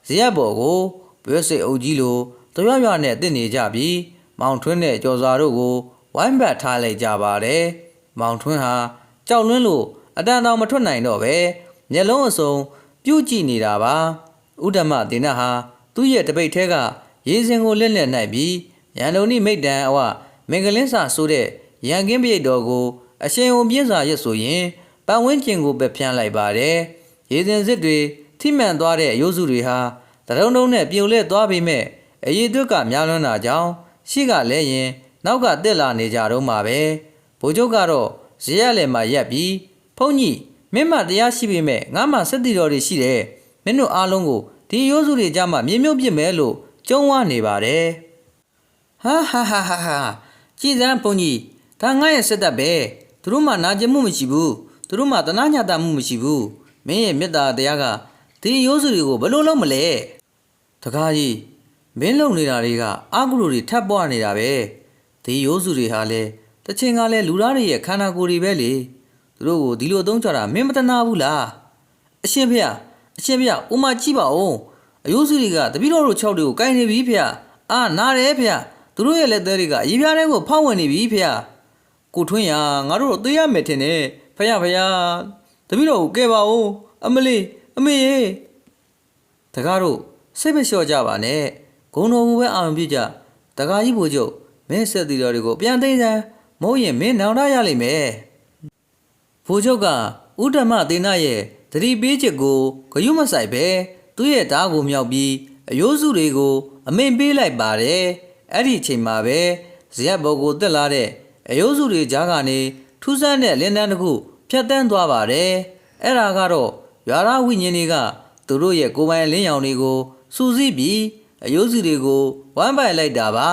ဇရက်ဘော်ကိုဘွဲစစ်အုပ်ကြီးလိုတရွရွနဲ့တစ်နေကြပြီးမောင်ထွန်းနဲ့ကျော်စွာတို့ကိုဝိုင်းပတ်ထားလိုက်ကြပါတယ်မောင်ထွန်းဟာကြောက်လွန်းလို့အတန်တော်မထွက်နိုင်တော့ပဲမျက်လုံးအစုံပြုတ်ကြည့်နေတာပါဥဒ္ဓမဒေနဟာသူ့ရဲ့တပိတ်ထဲကရေစင်ကိုလက်လက်နိုင်ပြီးရန်လုံးနိမိတ်တန်အဝမင်္ဂလင်းစာဆိုတဲ့ရန်ကင်းပြိတ်တော်ကိုအရှင်ုံပြင်းစာရွတ်ဆိုရင်ပတ်ဝန်းကျင်ကိုပဲဖြန်းလိုက်ပါတယ်ရေစင်စစ်တွေထိမှန်သွားတဲ့အယိုးစုတွေဟာတရုံတုံးနဲ့ပြုတ်လဲသွားပေမဲ့အရေးသွက်ကများလွန်းတာကြောင့်ရှိကလဲရင်နောက်ကတက်လာနေကြတော့မှာပဲဗိုလ်ချုပ်ကတော့ဇရက်လဲမှာရက်ပြီးဖုန်းကြီးမင်းမတရားရှိပေမဲ့ငါမှစက်တီတော်တွေရှိတယ်မင်းတို့အားလုံးကိုဒီရိုးစုတွေကြားမှာမြေမြုပ်ပြစ်မယ်လို့ကြုံဝါနေပါတယ်ဟာကြည်စမ်းဖုန်းကြီးဒါငါရဲ့စက်တပ်ပဲသူတို့မှနာကျင်မှုမရှိဘူးသူတို့မှတနာညတာမှုမရှိဘူးမင်းရဲ့မေတ္တာတရားကဒီရိုးစုတွေကိုဘယ်လိုလုပ်မလဲတကားကြီးမင်းလုံနေတာတွေကအာဂုလိုတွေထပ်ပွားနေတာပဲဒီရိုးစုတွေဟာလဲတချင်ကလဲလူသားတွေရဲ့ခန္ဓာကိုယ်တွေပဲလေသူတို့ကိုဒီလိုသုံးကြတာမင်းမတနာဘူးလားအရှင်ဖေဥမာကြည့်ပါဦးအယိုးစုတွေကတပည့်တော်တို့6တွေကိုကိုင်နေပြီဖေအာနားတယ်ဖေသူတို့ရဲ့လက်သေးတွေကအရေးပြားတဲ့ကိုဖောက်ဝင်နေပြီဖေကိုထွန်းရငါတို့တော့သိရမယ်ထင်တယ်ဖေတပည့်တော်ကိုကဲပါဦးအမလေးအမေရေတကားတို့စိတ်မလျှော့ကြပါနဲ့ဂုံတော်ကိုပဲအာရုံပြုကြတကားကြီးဗိုလ်ချုပ်မင်းဆက်တီတော်တွေကိုပြန်သိမ်းစမ်းမဟုတ်ရင်မင်းနောင်တရလိမ့်မယ်ဗိုလ်ချုပ်ကဥဒ္ဓမသေနရဲ့သတိပေးချက်ကိုဂယုမဆိုင်ပဲသူ့ရဲ့ဓာတ်ကိုမြောက်ပြီးအယိုးစုတွေကိုအမိန်ပေးလိုက်ပါတယ်အဲ့ဒီအချိန်မှာပဲဇရက်ဘော်ကိုတက်လာတဲ့အယိုးစုတွေကြားကနေထူးဆန်းတဲ့လင်းတန်းတစ်ခုဖြတ်တန်းသွားပါတယ်အဲ့ဒါကတော့ရွာသားဝိညာဉ်တွေကသူတို့ရဲ့ကိုယ်ပိုင်လင်းရောင်တွေကိုစူးစီးပြီးအယိုးစုတွေကိုဝမ်းပိုင်လိုက်တာပါ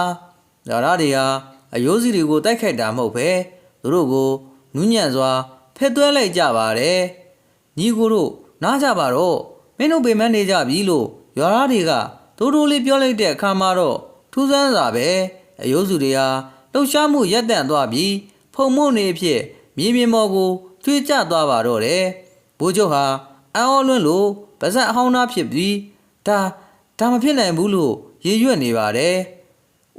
ရွာသားတွေဟာအယိုးစုတွေကိုတိုက်ခိုက်တာမဟုတ်ပဲသူတို့ကိုနူးညံ့စွာဖက်သွဲလိုက်ကြပါတယ်ညီကိုတို့နားကြပါတော့မင်းတို့ပေမန်းနေကြပြီလို့ရွာသားတွေကတိုးတိုးလေးပြောလိုက်တဲ့အခါမှာတော့ထူးဆန်းစွာပဲအယိုးစုတွေဟာလှုပ်ရှားမှုရပ်တန့်သွားပြီးဖုံမို့နေဖြစ်မြေပြင်ပေါ်ကိုထွေးကျသွားပါတော့တယ်ဘိုးချုပ်ဟာအံ့ဩလွန်းလို့ပါဇက်အဟောင်းသားဖြစ်ပြီးဒါမဖြစ်နိုင်ဘူးလို့ရေရွက်နေပါတယ်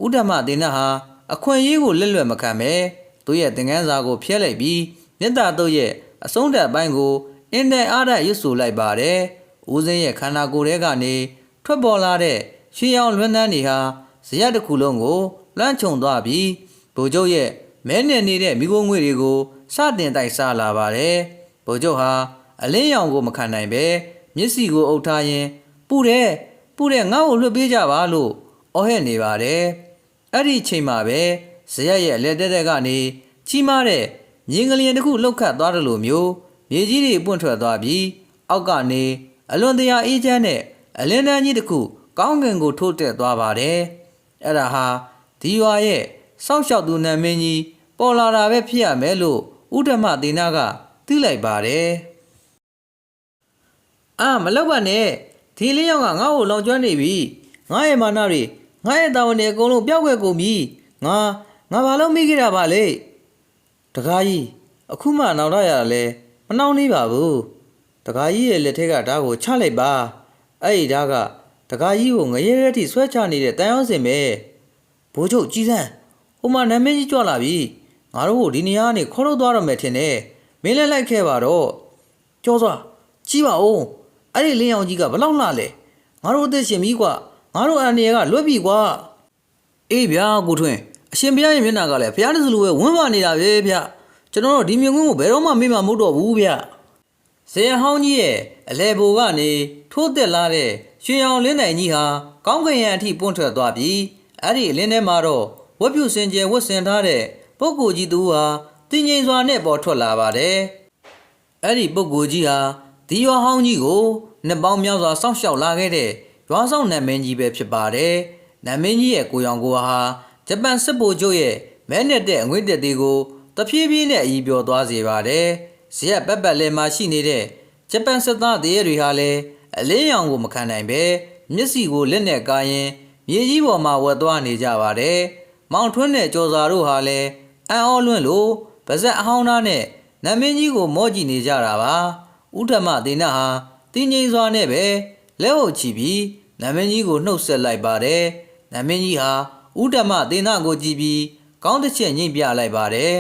ဥဒ္ဓမဒေနဟာအခွင့်အရေးကိုလက်လွတ်မခံပဲသူ့ရဲ့သင်ခန်းစာကိုဖျက်လိုက်ပြီးမြတ်တာတို့ရဲ့အဆုံးတက်ပိုင်းကိုအင်တဲ့အားရရွတ်ဆိုလိုက်ပါတယ်ဦးစင်းရဲ့ခန္ဓာကိုယ်ထဲကနေထွက်ပေါ်လာတဲ့ရှေးအောင်လွန်းတန်းတွေဟာဇရက်တစ်ခုလုံးကိုလွှမ်းခြုံသွားပြီးဗိုလ်ချုပ်ရဲ့မဲနယ်နေတဲ့မိခိုးငွေတွေကိုစတင်တိုက်စားလာပါတယ်ဗိုလ်ချုပ်ဟာအလင်းရောင်ကိုမခံနိုင်ပဲမျက်စိကိုအုပ်ထားရင်းပူတယ်ငါ့ကိုလွှတ်ပေးကြပါလို့အော်ဟဲ့နေပါတယ်အဲ့ဒီချိန်မှာပဲဇရက်ရဲ့လက်တက်ကနေချီးမားတဲ့မြင်းကလေးတစ်ခုလှုပ်ခတ်သွားတယ်လို့မျိုးမြေကြီးတွေပွင့်ထွက်သွားပြီးအောက်ကနေအလွန်တရာအေးချမ်းတဲ့အလင်းတန်းကြီးတစ်ခုကောင်းကင်ကိုထိုးတက်သွားပါတယ်အဲ့ဒါဟာဒီရွာရဲ့စောင့်ရှောက်သူနာမင်းကြီးပေါ်လာတာပဲဖြစ်ရမယ်လို့ဥဒ္ဓမဒေနကသိလိုက်ပါတယ်မလောက်ပါနဲ့ဒီလေးယောက်ကငါ့ကိုလောင်ကျွမ်းနေပြီငါရဲ့မာနတွေငါရဲ့တာဝန်တွေအကုန်လုံးပျောက်ွယ်ကုန်ပြီငါဘာလို့မိခဲ့တာပါလဲတကားကြီးအခုမှနောက်တော့ရတာလဲမနှောင်းနေပါဘူးတကားကြီးရဲ့လက်ထက်ကဓာတ်ကိုချလိုက်ပါအဲ့ဒီဓာတ်ကတကားကြီးကိုငရဲရဲထိဆွဲချနေတဲ့တန်ရောက်စင်ပဲဘိုးချုပ်ကြီးစမ်းဟိုမှာနာမည်ကြီးကြွလာပြီငါတို့ကိုဒီနေရာကနေခေါ်လို့သွားတော့မယ်ထင်တယ်မင်းလည်းလိုက်ခဲ့ပါတော့ကြောစွာကြီးပါဦးအဲ့ဒီလင်းရောင်ကြီးကဘလောက်လှလဲငါတို့အသက်ရှင်ပြီကွာ ငါတို့အန်ဒီကလွတ်ပြီကွာအေးဗျာကိုထွန်းအရှင်ဘုရားရဲ့မျက်နှာကလည်းဘုရားတဆူလိုပဲဝန်းပါနေတာပဲဗျကျွန်တော်တို့ဒီမြင်ကွင်းကိုဘယ်တော့မှမေ့မှာမဟုတ်တော့ဘူးဗျဇေယျဟောင်းကြီးရဲ့အလဲဘိုကနေထိုးတက်လာတဲ့ရွှေရောင်လင်းတိုင်ကြီးဟာကောင်းကင်ယံအထိပွင့်ထွက်သွားပြီးအဲ့ဒီအလင်းထဲမှာတော့ဝတ်ပြုစင်ကြယ်ဝတ်ဆင်ထားတဲ့ပုဂ္ဂိုလ်ကြီးသူဟာတင်းငိမ်စွာနဲ့ပေါ်ထွက်လာပါတယ်အဲ့ဒီပုဂ္ဂိုလ်ကြီးဟာဒီရွာဟောင်းကြီးကိုနှစ်ပေါင်းများစွာစောင့်ရှောက်လာခဲ့တဲ့ရွာဆောင်နာမင်းကြီးပဲဖြစ်ပါတယ်နာမင်းကြီးရဲ့ကိုရောင်ကိုဟာဂျပန်စစ်ဗိုလ်ချုပ်ရဲ့မဲနဲ့တဲ့အငွေ့တက်တွေကိုတဖြည်းဖြည်းနဲ့အီးပြော်သွားစေပါတယ်ဇရက်ပတ်ပတ်လဲမှာရှိနေတဲ့ဂျပန်စစ်သားတွေဟာလည်းအလင်းရောင်ကိုမခံနိုင်ပဲမျက်စိကိုလက်နဲ့ကာရင်မြေကြီးပေါ်မှာဝတ်သွားနေကြပါတယ်မောင်ထွန်းနဲ့ကျော်စာတို့ဟာလည်းအံ့ဩလွန်းလို့ပါဇက်အဟောင်းသားနဲ့နမင်းကြီးကိုမောကြည့်နေကြတာပါဥထမဒေနဟာတင်းငိမ်စွာနဲ့ပဲလက်ဟုတ်ချီပြီးနမင်းကြီးကိုနှုတ်ဆက်လိုက်ပါတယ်နမင်းကြီးဟာဥထမဒေနကိုကြည့်ပြီးကောင်းတစ်ချက်ညှိပြလိုက်ပါတယ်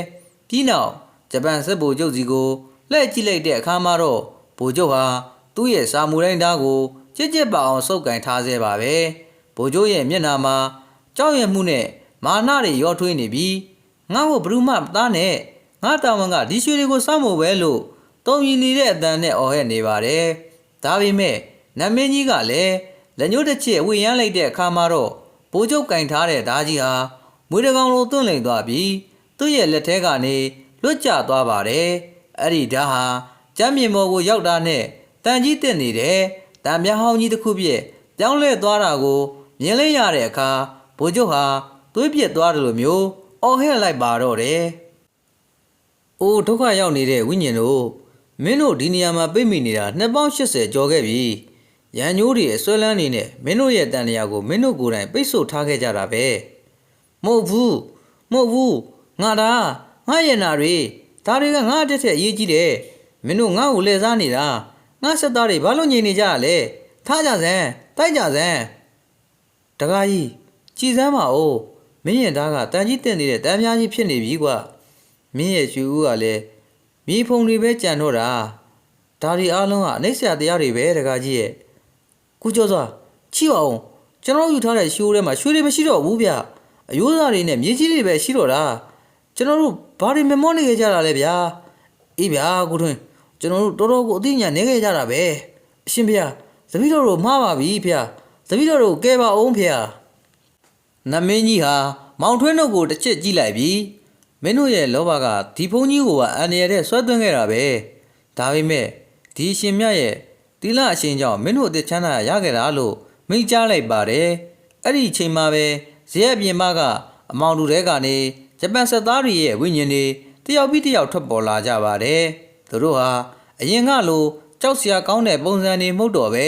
ပြီးနောက်ဂျပန်စစ်ဗိုလ်ချုပ်စီကိုလှည့်ကြည့်လိုက်တဲ့အခါမှာတော့ဗိုလ်ချုပ်ဟာသူ့ရဲ့စာမူတိုင်းသားကိုကြစ်ကြစ်ပါအောင်စုပ်ကင်ထားစေပါပဲဗိုလ်ချုပ်ရဲ့မျက်နှာမှာကြောက်ရွံ့မှုနဲ့မာနတွေရောထွေးနေပြီးငါ့ကိုဘယ်သူမှမသားနဲ့ငါတာဝန်ကဒီရွှေတွေကိုစောင့်ဖို့ပဲလို့တုံရင်နေတဲ့အတန်နဲ့အော်ဟဲ့နေပါတယ်ဒါပေမဲ့နမင်းကြီးကလည်းလက်ညှိုးတစ်ချက်ဝေယမ်းလိုက်တဲ့အခါမှာတော့ဗိုလ်ချုပ်ကင်ထားတဲ့ဓာကြီးဟာမွေးတကောင်လိုသွန့်လိန်သွားပြီးသူ့ရဲ့လက်ထဲကနေလွတ်ကျသွားပါတယ်အဲ့ဒီဓာဟာကျမ်းမြေပေါ်ကိုရောက်တာနဲ့တန်ကြီးတက်နေတဲ့တန်မြဟောင်းကြီးတစ်ခုပြည့်ပြောင်းလဲသွားတာကိုမြင်လိုက်ရတဲ့အခါဗိုလ်ချုပ်ဟာသွေးပြက်သွားတယ်လို့မျိုးအော်ဟဲ့လိုက်ပါတော့တယ်။အိုးဒုက္ခရောက်နေတဲ့ဝိညာဉ်တို့မင်းတို့ဒီနေရာမှာပြိမိနေတာနှစ်ပေါင်း80ကျော်ခဲ့ပြီ။ရန်ညိုးတွေအစွဲလန်းနေနဲ့မင်းတို့ရဲ့တန်တရားကိုမင်းတို့ကိုယ်တိုင်ပိတ်ဆို့ထားခဲ့ကြတာပဲ။မဟုတ်ဘူးငါငါရဲ့နာတွေဒါတွေကငါတက်တဲ့အရေးကြီးတယ်။မင်းတို့ငါ့ကိုလှည့်စားနေတာငါစက်သားတွေဘာလို့ညင်နေကြရလဲ။ထားကြစမ်းတိုက်ကြစမ်းတကားကြီးကြည်စမ်းပါဦးမင်းရဲ့သားကတန်ကြီးတက်နေတဲ့တန်ပြားကြီးဖြစ်နေပြီကွာမင်းရဲ့ရွှေဦးကလည်းမြေဖုံတွေပဲကြံတော့တာဒါတွေအားလုံးကအနှိမ့်ဆရာတရားတွေပဲတကားကြီးရဲ့ကုကျော်စွာချိပါအောင်ကျွန်တော်ယူထားတဲ့ရှိုးထဲမှာရွှေတွေမရှိတော့ဘူးဗျအယိုးစားတွေနဲ့မြေကြီးတွေပဲရှိတော့တာကျွန်တော်တို့ဘာတွေမမောနေကြတာလဲဗျာအေးဗျာကိုထွန်းကျွန်တော်တို့တော်တော်ကိုအသိဉာဏ်နေခဲ့ကြတာပဲအရှင်ဗျာသတိတော်တို့မှားပါပြီဗျာသတိတော်တို့ကဲပါအောင်ဗျာနမင်းကြီးဟာမောင်ထွန်းတို့ကိုတစ်ချက်ကြည့်လိုက်ပြီးမင်းတို့ရဲ့လောဘကဒီဘုန်းကြီးကိုကအန်ရတဲ့ဆွဲသွင်းခဲ့တာပဲဒါပေမဲ့ဒီရှင်မြတ်ရဲ့တိလအရှင်ကြောင့်မင်းတို့အသက်ချမ်းသာရခဲ့တာလို့မိန့်ကြားလိုက်ပါတယ်အဲ့ဒီအချိန်မှာပဲဇေယျပြင်မကအမောင်တို့တဲကနေဂျပန်စစ်သားတွေရဲ့ဝိညာဉ်တွေတယောက်ပြီးတယောက်ထွက်ပေါ်လာကြပါတယ်သူတို့ဟာအရင်ကလိုကြောက်စရာကောင်းတဲ့ပုံစံတွေမဟုတ်တော့ပဲ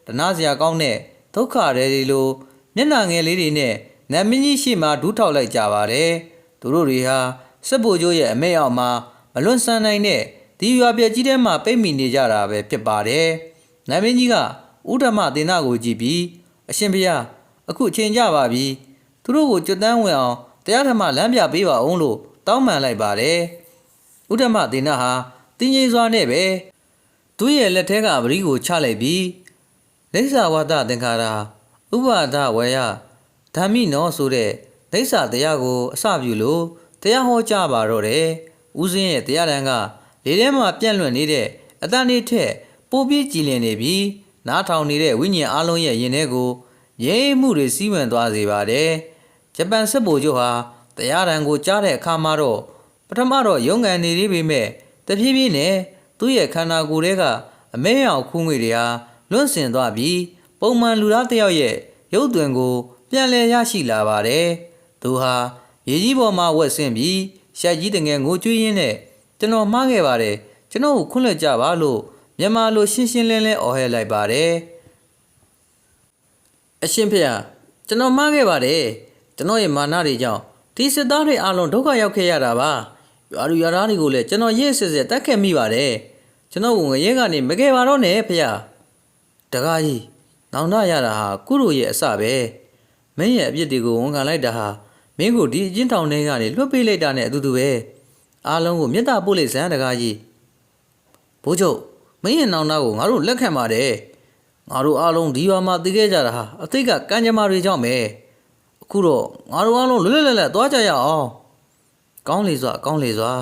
တနာစရာကောင်းတဲ့ဒုက္ခတွေလိုမျက်နှာငယ်လေးတွေနဲ့နမင်းကြီးရှိမှဒူးထောက်လိုက်ကြပါတယ်သူတို့တွေဟာစစ်ဗိုလ်ချုပ်ရဲ့အမဲအောက်မှာမလွန်ဆန်နိုင်တဲ့ဒီရွာပြက်ကြီးထဲမှာပိတ်မိနေကြတာပဲဖြစ်ပါတယ်နမင်းကြီးကဥဒ္ဓမဒေနကိုကြည့်ပြီးအရှင်ဘုရားအခုအချိန်ကြပါပြီသူတို့ကိုကြွတန်းဝင်အောင်တရားဓမ္မလမ်းပြပေးပါအောင်လို့တောင်းပန်လိုက်ပါတယ်ဥဒ္ဓမဒေနဟာတင်းကြီးစွာနဲ့ပဲသူ့ရဲ့လက်ထဲကပရိကိုချလိုက်ပြီးလိစ္ဆာဝါဒသင်္ခါရဥပါဒဝေယဓမ္မိနောဆိုတဲ့လိစ္ဆာတရားကိုအစပြုလို့တရားဟောကြားပါတော့တယ်ဦးစင်းရဲ့တရားတန်ကလေထဲမှာပြန့်လွင့်နေတဲ့အတန်လေးထက်ပိုပြီးကြည်လင်နေပြီးနားထောင်နေတဲ့ဝိညာဉ်အလုံးရဲ့ရင်ထဲကိုရဲမှုတွေစီးဝင်သွားစေပါတယ်ဂျပန်စစ်ဗိုလ်ချုပ်ဟာတရားတန်ကိုကြားတဲ့အခါမှာတော့ပထမတော့ရုန်းကန်နေသေးပေမဲ့တဖြည်းဖြည်းနဲ့သူ့ရဲ့ခန္ဓာကိုယ်ထဲကအမဲအောင်ခူးငွေတွေဟာလွန့်စင်သွားပြီးပုံမှန်လူသားတစ်ယောက်ရဲ့ရုပ်သွင်ကိုပြန်လည်ရရှိလာပါတယ်သူဟာရေကြီးပေါ်မှာဝက်ဆင်းပြီးရှက်ကြီးတငယ်ငိုကြွေးရင်းနဲ့ကျွန်တော်မှားခဲ့ပါတယ်ကျွန်တော်ကိုခွင့်လွှတ်ကြပါလို့မြန်မာလိုရှင်းရှင်းလင်းလင်းအော်ဟဲလိုက်ပါတယ်အရှင်ဖေဟာကျွန်တော်မှားခဲ့ပါတယ်ကျွန်တော်ရဲ့မာနတွေကြောင့်ဒီစစ်သားတွေအားလုံးဒုက္ခရောက်ခဲ့ရတာပါရွာလူရွာသားတွေကိုလည်းကျွန်တော်ရစ်စစ်စစ်တက်ခဲ့မိပါတယ်ကျွန်တော်ငရဲကနေမကယ်ပါတော့နဲ့ဖေဟာတကားကြီးနောင်တရတာဟာကုလိုရဲ့အစပဲမင်းရဲ့အပြစ်တွေကိုဝန်ခံလိုက်တာဟာမင်းကိုဒီအကျဉ်းထောင်ထဲကနေလွှတ်ပေးလိုက်တာနဲ့အတူတူပဲအားလုံးကိုမေတ္တာပို့လိုက်စမ်းတကားကြီးဘိုးချုပ်မင်းရဲ့နောင်တကိုငါတို့လက်ခံပါတယ် ငါတို့အားလုံးဒီရွာမှာတည်ခဲ့ကြတာဟာအသိကကံကြမ္မာတွေကြောင့်ပဲအခုတော့ငါတို့အားလုံးလွတ်လွတ်လပ်လပ်သွားကြရအောင်ကောင်းလေစွာကောင်းလေစွာ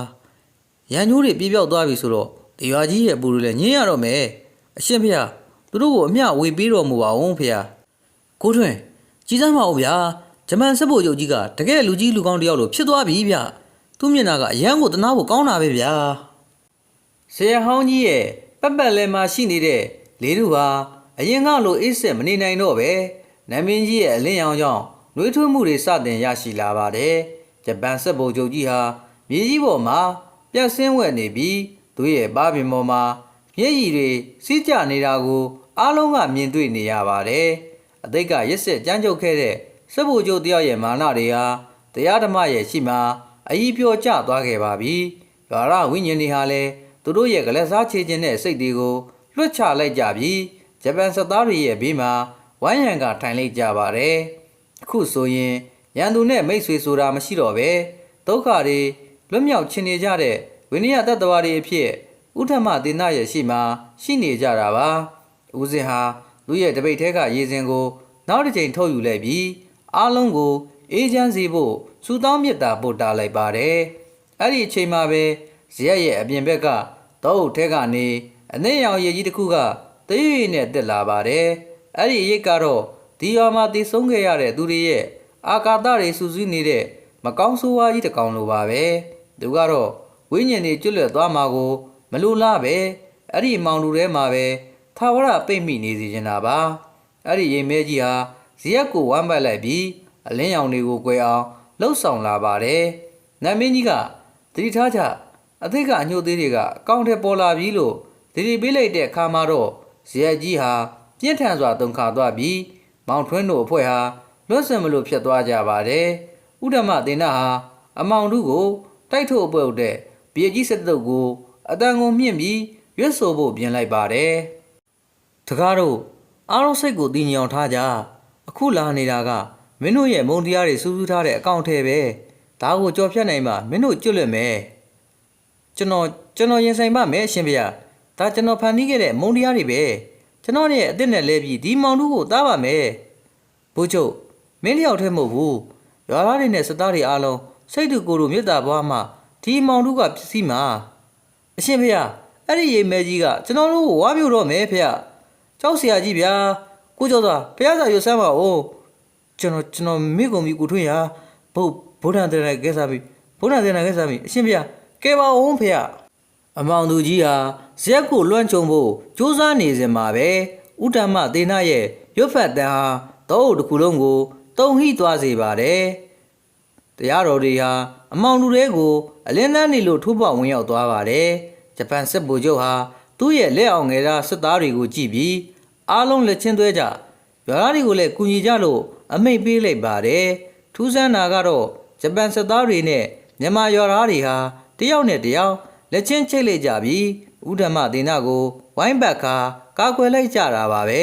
ရန်ညိုးတွေပြေးပြောက်သွားပြီဆိုတော့ဒီရွာကြီးရဲ့အပူတွေလည်းညင်းရတော့မယ်အရှင်ဖေသူတို့ကိုအမျှဝေပေးတော်မူပါဦးဖေကိုထွန်းကြီးစမ်းပါဦးဗျာဂျမန်စက်ဖို့ချုပ်ကြီးကတကယ်လူကြီးလူကောင်းတယောက်လိုဖြစ်သွားပြီဗျသူ့မျက်နှာကအရန်ကိုတနာဖို့ကောင်းတာပဲဗျာဆရာဟောင်းကြီးရဲ့ပတ်ပတ်လဲမှာရှိနေတဲ့လေးတို့ဟာအရင်ကလိုအေးဆက်မနေနိုင်တော့ပဲနမင်းကြီးရဲ့အလင်းရောင်ကြောင့်နှွေးထွေးမှုတွေစတင်ရရှိလာပါတယ်ဂျပန်စက်ဖို့ချုပ်ကြီးဟာမြေကြီးပေါ်မှာပြတ်ဆင်းဝဲနေပြီးသူ့ရဲ့ပါးပင်ပေါ်မှာမျက်ရည်တွေစီးကျနေတာကိုအားလုံးကမြင်တွေ့နေရပါတယ်အသိကရက်ဆက်ကြမ်းကြုတ်ခဲ့တဲ့စက်ဖို့ချုပ်တယောက်ရဲ့မာနတွေဟာတရားဓမ္မရဲ့ရှိမှအကြီးပြောကျသွားခဲ့ပါပြီ။ရွာရဝိညာဉ်တွေဟာလည်းသူတို့ရဲ့ကလစားချေခြင်းတဲ့စိတ်တွေကိုလွှတ်ချလိုက်ကြပြီးဂျပန်စစ်သားတွေရဲ့ဘေးမှာဝိုင်းရံကထိုင်လိုက်ကြပါတယ်။အခုဆိုရင်ရန်သူနဲ့မိတ်ဆွေဆိုတာမရှိတော့ပဲဒုက္ခတွေလွတ်မြောက်ချင်နေကြတဲ့ဝိနည်းတတ္တဝါတွေအဖြစ်ဥထမဒေနရဲ့ရှိမှရှိနေကြတာပါ။ဦးစင်ဟာသူ့ရဲ့တပိတ်ထဲကရေစင်ကိုနောက်တစ်ချိန်ထုတ်ယူလိုက်ပြီးအားလုံးကိုအေးချမ်းစေဖို့စူတောင်းမြတ်တာပို့တာလိုက်ပါတယ်။အဲ့ဒီအချိန်မှာပဲဇရက်ရဲ့အပြင်ဘက်ကတောအုပ်ထဲကနေအနှဲ့ရောင်ရည်ကြီးတစ်ခုကတရွေ့နဲ့တက်လာပါတယ်။အဲ့ဒီရိတ်ကတော့ဒီရွာမှာတည်ဆုံးခဲ့ရတဲ့သူတွေရဲ့အာကာသတွေစူးစီးနေတဲ့မကောင်းဆိုးဝါးကြီးတစ်ကောင်လိုပါပဲ။သူကတော့ဝိညာဉ်တွေကျွတ်လွတ်သွားမှာကိုမလိုလားပဲအဲ့ဒီမောင်လူထဲမှာပဲသာဝရပိတ်မိနေစီနေတာပါ။အဲ့ဒီရိမ်မဲကြီးဟာဇရက်ကိုဝမ်းပတ်လိုက်ပြီးအလင်းရောင်တွေကို꿰အောင်လှုပ်ဆောင်လာပါတယ်။နတ်မင်းကြီးကသတိထားကြအသိကအညှို့သေးတွေကအကောင့်ထဲပေါ်လာပြီလို့သတိပေးလိုက်တဲ့အခါမှာတော့ဇရက်ကြီးဟာပြင်းထန်စွာတုန်ခါသွားပြီးမောင်ထွန်းတို့အဖွဲ့ဟာလွတ်စင်မလို့ဖြစ်သွားကြပါတယ်။ဥဒ္ဓမသေနဟာအမောင်တို့ကိုတိုက်ထုတ်အပွဲဥတဲ့ဘီကြီးစက်တုပ်ကိုအတန်ကုန်မြင့်ပြီးရွတ်ဆိုဖို့ပြင်လိုက်ပါတယ်။တကားတို့အားလုံးစိတ်ကိုတည်ငြိမ်ထားကြအခုလာနေတာကမင်းတို့ရဲ့မုံတရားတွေစူးစူးထားတဲ့အကောင့်ထဲပဲဒါကိုကြော်ဖြတ်နိုင်မှမင်းတို့ကျွတ်လွတ်မယ်ကျွန်တော်ရင်ဆိုင်ပါမယ်အရှင်ဗျာဒါကျွန်တော်ဖန်တီးခဲ့တဲ့မုံတရားတွေပဲကျွန်တော်ရဲ့အစ်စ်နဲ့လဲပြီးဒီမောင်တို့ကိုတားပါမယ်ဘိုးချုပ်မင်းတယောက်တည်းမဟုတ်ဘူးရွာသားတွေနဲ့စသားတွေအားလုံးစိတ်တူကိုယ်တို့မေတ္တာပွားမှဒီမောင်တို့ကဖြစ်စီမှာအရှင်ဗျာအဲ့ဒီရိမ်မဲကြီးကကျွန်တော်တို့ကိုဝါမျိုးတော့မယ်ဖေကြောက်เสียကြီးဗျာကိုကျော်စွာဘုရားစာရွတ်စမ်းပါဦးကျွန်တော်မိကုန်ပြီကိုထွန်းရဗုဒ္ဓတဲ့ကဲစားပြီဗုဒ္ဓတဲ့ကဲစားပြီအရှင်ဖေကဲပါဦးဖေအမောင်သူကြီးဟာဇက်ကိုလွှမ်းခြုံဖို့စူးစမ်းနေစဉ်မှာပဲဥတ္တမသေနရဲ့ရွတ်ဖတ်တန်ဟာတောအုပ်တစ်ခုလုံးကိုတုံဟိသွားစေပါတယ်တရားတော်တွေဟာအမောင်လူတွေကိုအလင်းတန်းနေလို့ထိုးပေါက်ဝင်ရောက်သွားပါတယ်ဂျပန်စစ်ဗိုလ်ချုပ်ဟာသူ့ရဲ့လက်အောင်ငယ်သားစစ်သားတွေကိုကြည့်ပြီးအားလုံးလက်ချင်းသွဲကြရွာသားတွေကိုလည်းကူညီကြလို့အမိတ်ပေးလိုက်ပါတယ်ထူးဆန်းတာကတော့ဂျပန်စစ်သားတွေနဲ့မြန်မာရွာသားတွေဟာတယောက်နဲ့တယောက်လက်ချင်းချိတ်လိုက်ကြပြီးဥဒ္ဓမဒေနကိုဝိုင်းပတ်ကာကွယ်လိုက်ကြတာပါပဲ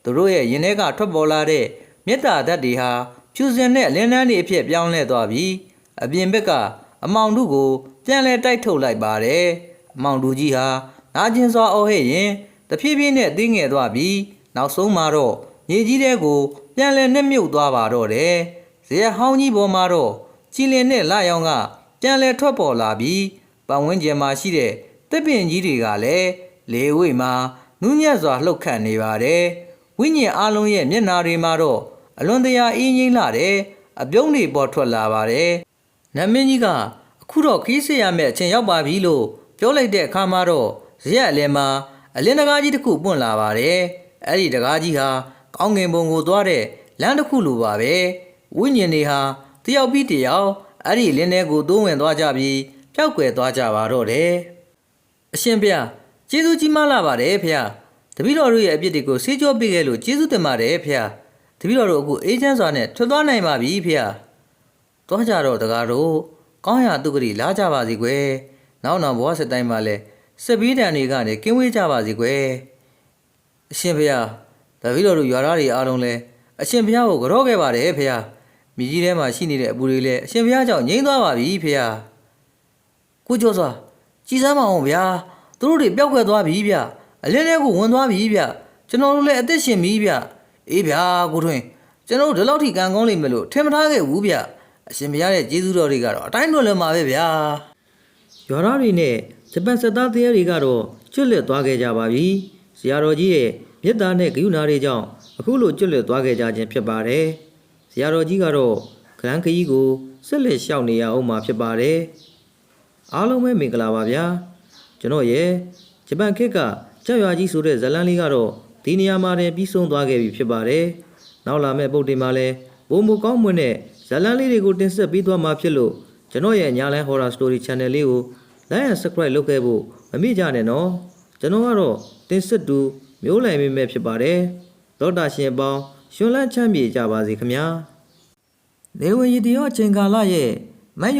သူတို့ရဲ့ရင်ထဲကထွက်ပေါ်လာတဲ့မေတ္တာဓာတ်တွေဟာဖြူစင်တဲ့လင်းနှန်းတွေအဖြစ်ပြောင်းလဲသွားပြီးအပြင်ဘက်ကအမောင်တို့ကိုပြန်လဲတိုက်ထုတ်လိုက်ပါတယ်အမောင်တို့ကြီးဟာနာကျင်စွာအော်ဟဲ့ရင်တဖြည်းဖြည်းနဲ့သိငယ်သွားပြီးနောက်ဆုံးမှာတော့မြေကြီးထဲကိုပြန်လဲနှက်မြုပ်သွားပါတော့တယ်ဇေယဟောင်းကြီးပေါ်မှာတော့ကြည်လင်တဲ့လရောင်ကပြန်လဲထွက်ပေါ်လာပြီးပတ်ဝန်းကျင်မှာရှိတဲ့တစ်ပင်ကြီးတွေကလည်းလေဝိမှာနူးညံ့စွာလှုပ်ခတ်နေပါတယ်ဝိညာဉ်အလုံးရဲ့မျက်နာတွေမှာတော့အလွန်တရာအေးငိမ့်လာတဲ့အပြုံးတွေပေါ်ထွက်လာပါတယ်နတ်မင်းကြီးကအခုတော့ခီးစစ်ရမယ့်အချိန်ရောက်ပါပြီလို့ပြောလိုက်တဲ့အခါမှာတော့ဇရက်အလယ်မှာအလင်းတကားကြီးတစ်ခုပွင့်လာပါတယ်အဲ့ဒီတကားကြီးဟာကောင်းကင်ဘုံကိုသွားတဲ့လမ်းတစ်ခုလိုပါပဲဝိညာဉ်တွေဟာတယောက်ပြီးတယောက်အဲ့ဒီလင်းထဲကိုတိုးဝင်သွားကြပြီးပျောက်ကွယ်သွားကြပါတော့တယ်အရှင်ဖေကျေးဇူးကြီးမားလာပါတယ်ဖေတပည့်တော်တို့ရဲ့အပြစ်တွေကိုဆေးကြောပေးခဲ့လို့ကျေးဇူးတင်ပါတယ်ဖေတပည့်တော်တို့အခုအေးချမ်းစွာနဲ့ထွက်သွားနိုင်ပါပြီဖေသွားကြတော့တကားတို့ကောင်းရာတုကတိလာကြပါစီကွယ်နောက်ဘဝဆက်တိုင်းမှာလဲစပီးတန်တွေကနေကင်းဝေးကြပါစီကွယ်အရှင်ဖေတပည့်တော်တို့ရွာသားတွေအားလုံးလဲအရှင်ဖေကိုကြောခဲ့ပါတယ်ဖေမိကြီးထဲမှာရှိနေတဲ့အပူတွေလည်းအရှင်ဖေကြောင့်ငြိမ်းသွားပါပြီဖေကိုကျော်စွာကြည်စမ်းပါအောင်ဗျာသူတို့တွေပျောက်ကွယ်သွားပြီဗျအလင်းထဲကိုဝင်သွားပြီဗျ ကျွန်တော်တို့လည်းအသက်ရှင်ပြီဗျအေးဗျာကိုထွန်းကျွန်တော်တို့ဒီလောက်ထိကံကောင်းလိမ့်မယ်လို့ထင်မထားခဲ့ဘူးဗျအရှင်ဘုရားရဲ့ကျေးဇူးတော်တွေကတော့အတိုင်းတော်လည်းမှာပဲဗျာ ရွာသားတွေနဲ့ဂျပန်စစ်သားတရားတွေကတော့ကျွတ်လွတ်သွားခဲ့ကြပါပြီဆရာတော်ကြီးရဲ့မေတ္တာနဲ့ကရုဏာတွေကြောင့်အခုလိုကျွတ်လွတ်သွားခဲ့ကြခြင်းဖြစ်ပါတယ်ဆရာတော်ကြီးကတော့ဂရန်ခကြီးကိုဆက်လက်ရှောက်နေရအောင်မှာဖြစ်ပါတယ်အားလုံးပဲမင်္ဂလာပါဗျာကျွန်တော်ရဲ့ဂျပန်ခေတ်ကကြောက်ရွာကြီးဆိုတဲ့ဇလန်းလေးကတော့ဒီနေရာမှာတင်ပြီးဆုံးသွားခဲ့ပြီဖြစ်ပါတယ်နောက်လာမယ့်ပုတ်တင်မှာလဲဘုံဘကောင်းမွန်တဲ့ဇလန်းလေးတွေကိုတင်ဆက်ပေးသွားမှာဖြစ်လို့ကျွန်တော်ရဲ့ညာလန်း Horror Story Channel လေးကို Like and Subscribe လုပ်ခဲ့ဖို့မမေ့ကြနဲ့နော်ကျွန်တော်ကတော့တင်ဆက်သူမျိုးလည်မိမဲ့ဖြစ်ပါတယ်သောတာရှင်ပေါင်းရှင်လန်းချမ်းမြေကြပါစေခင်ဗျာနေဝင်ရည်တရောအချိန်ကာလရဲ့မတ်